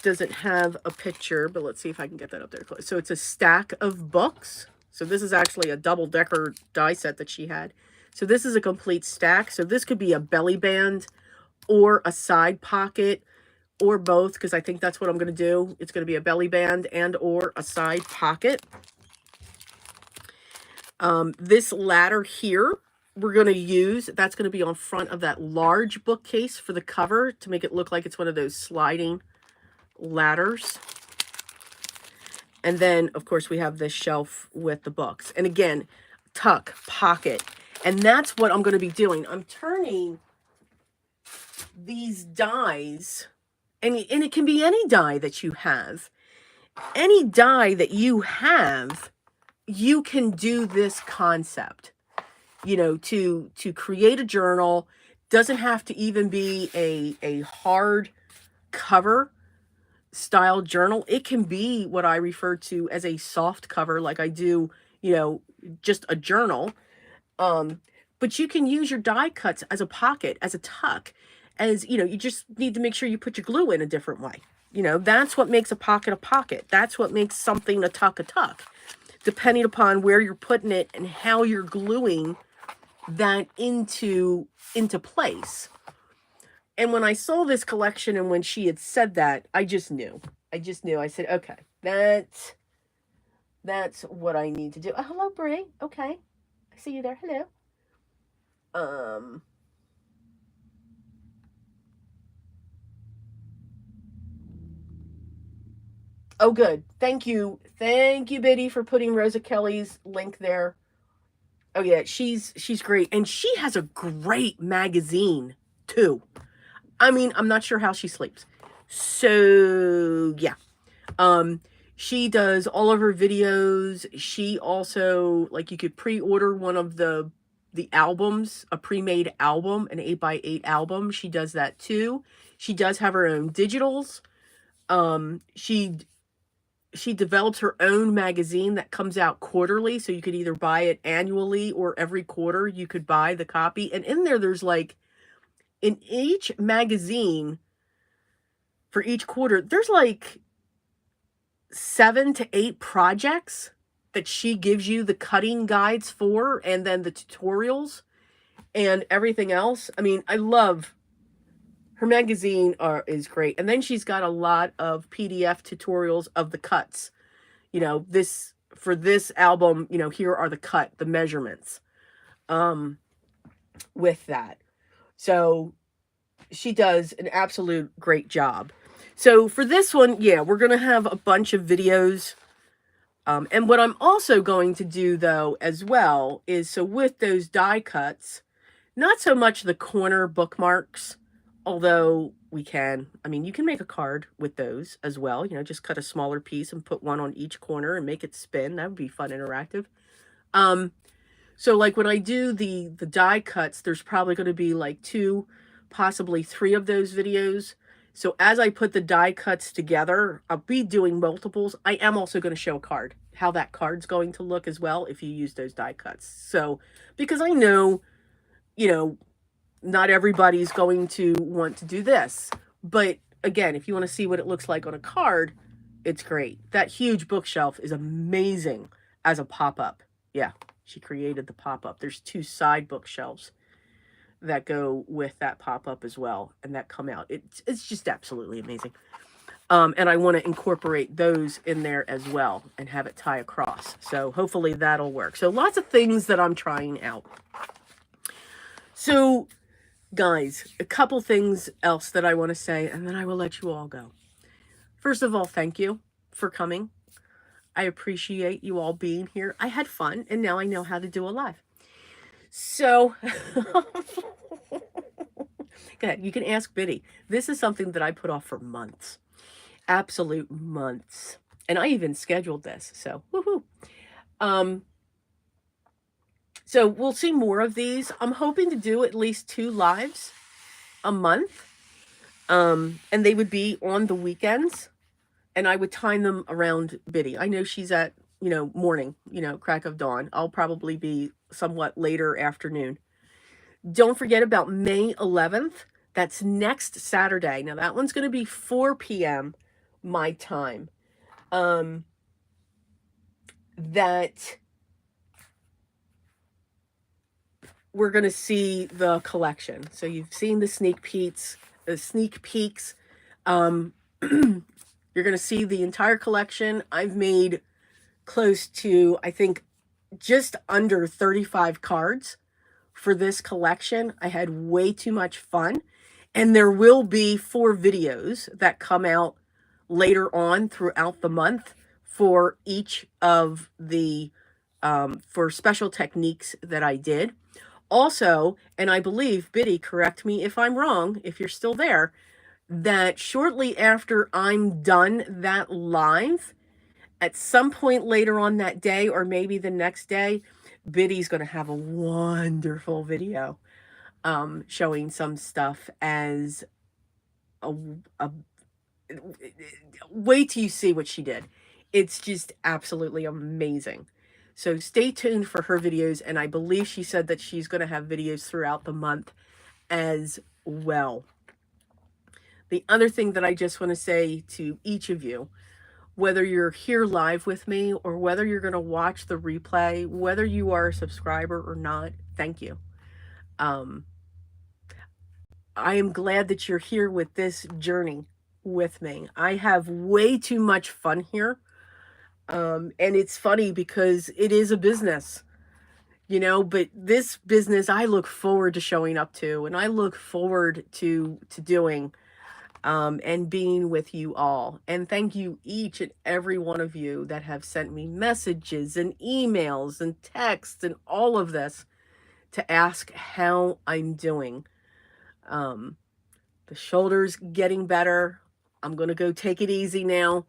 doesn't have a picture, but let's see if I can get that up there close. So it's a stack of books. So this is actually a double-decker die set that she had. So this is a complete stack. So this could be a belly band or a side pocket or both, because I think that's what I'm going to do. It's going to be a belly band and or a side pocket. This ladder here, we're going to use, that's going to be on front of that large bookcase for the cover to make it look like it's one of those sliding ladders. And then, of course, we have this shelf with the books. And again, tuck, pocket. And that's what I'm going to be doing. I'm turning these dies, and it can be any die that you have. Any die that you have, you can do this concept, you know, to create a journal. Doesn't have to even be a hard cover style journal. It can be what I refer to as a soft cover, like I do, you know, just a journal. But you can use your die cuts as a pocket, as a tuck. as, you know, you just need to make sure you put your glue in a different way. You know, that's what makes a pocket. That's what makes something a tuck, depending upon where you're putting it and how you're gluing that into place. And when I saw this collection and when she had said that, I just knew. I said, okay, that's what I need to do. Oh, hello, Brie. Okay. I see you there. Hello. Oh, good. Thank you. Thank you, Biddy, for putting Rosa Kelly's link there. Oh, yeah. She's great. And she has a great magazine, too. I mean, I'm not sure how she sleeps. So, yeah. She does all of her videos. She also, like, you could pre-order one of the albums, a pre-made album, an 8x8 album. She does that too. She does have her own digitals. She develops her own magazine that comes out quarterly, so you could either buy it annually or every quarter you could buy the copy. And in there's like, in each magazine for each quarter, there's like 7 to 8 projects that she gives you the cutting guides for, and then the tutorials and everything else. I mean, I love her magazine is great. And then she's got a lot of PDF tutorials of the cuts. You know, this for this album, you know, here are the measurements with that. So she does an absolute great job. So for this one, yeah, we're going to have a bunch of videos. And what I'm also going to do, though, as well, is so with those die cuts, not so much the corner bookmarks, although we can. I mean, you can make a card with those as well. You know, just cut a smaller piece and put one on each corner and make it spin. That would be fun, interactive. So like when I do the die cuts, there's probably going to be like 2, possibly 3 of those videos. So as I put the die cuts together, I'll be doing multiples. I am also going to show a card, how that card's going to look as well if you use those die cuts. So, because I know, you know, not everybody's going to want to do this. But again, if you want to see what it looks like on a card, it's great. That huge bookshelf is amazing as a pop-up. Yeah, she created the pop-up. There's 2 side bookshelves that go with that pop-up as well and that come out. It's just absolutely amazing. And I want to incorporate those in there as well and have it tie across. So hopefully that'll work. So lots of things that I'm trying out. So guys, a couple things else that I want to say, and then I will let you all go. First of all, thank you for coming. I appreciate you all being here. I had fun, and now I know how to do a live. So, go ahead. You can ask Biddy. This is something that I put off for months. Absolute months. And I even scheduled this. So, woohoo. So we'll see more of these. I'm hoping to do at least 2 lives a month. And they would be on the weekends. And I would time them around Biddy. I know she's at, you know, morning, you know, crack of dawn. I'll probably be somewhat later afternoon. Don't forget about May 11th. That's next Saturday. Now that one's going to be 4 p.m. my time. That we're going to see the collection. So you've seen the sneak peeks. You're going to see the entire collection. I've made close to, I think, just under 35 cards for this collection. I had way too much fun. And there will be 4 videos that come out later on throughout the month for each of the, for special techniques that I did. Also, and I believe, Biddy, correct me if I'm wrong, if you're still there, that shortly after I'm done that live, at some point later on that day, or maybe the next day, Biddy's going to have a wonderful video showing some stuff as a wait till you see what she did. It's just absolutely amazing. So stay tuned for her videos, and I believe she said that she's going to have videos throughout the month as well. The other thing that I just want to say to each of you, whether you're here live with me or whether you're going to watch the replay, whether you are a subscriber or not, thank you. Um, I am glad that you're here with this journey with me. I have way too much fun here. And it's funny because it is a business, but this business I look forward to showing up to, and I look forward to doing, and being with you all. And thank you, each and every one of you that have sent me messages and emails and texts and all of this to ask how I'm doing. Um, the shoulder's getting better. I'm going to go take it easy now.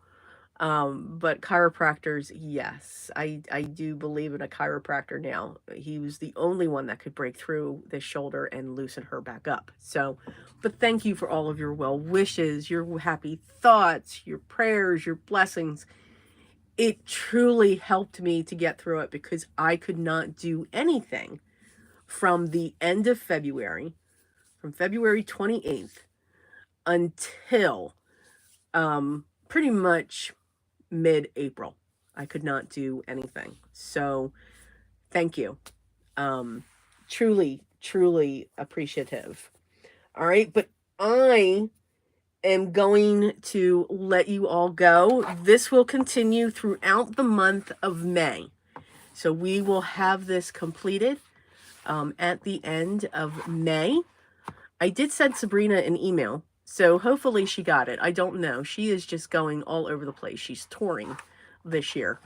But chiropractors, yes, I do believe in a chiropractor now. He was the only one that could break through this shoulder and loosen her back up. So, but thank you for all of your well wishes, your happy thoughts, your prayers, your blessings. It truly helped me to get through it because I could not do anything from the end of February, from February 28th until pretty much mid-April. I could not do anything. So thank you. Truly, truly appreciative. All right. But I am going to let you all go. This will continue throughout the month of May. So we will have this completed at the end of May. I did send Sabrina an email, so hopefully she got it. I don't know. She is just going all over the place. She's touring this year.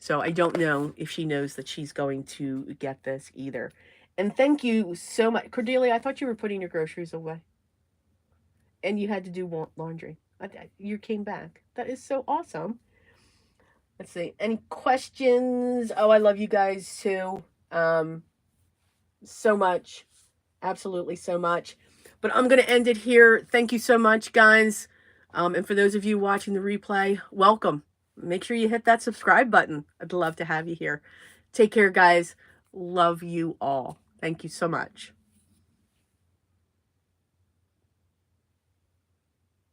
So I don't know if she knows that she's going to get this either. And thank you so much. Cordelia, I thought you were putting your groceries away. And you had to do laundry. You came back. That is so awesome. Let's see. Any questions? Oh, I love you guys too. So much. Absolutely so much. But I'm going to end it here. Thank you so much, guys. And for those of you watching the replay, welcome. Make sure you hit that subscribe button. I'd love to have you here. Take care, guys. Love you all. Thank you so much.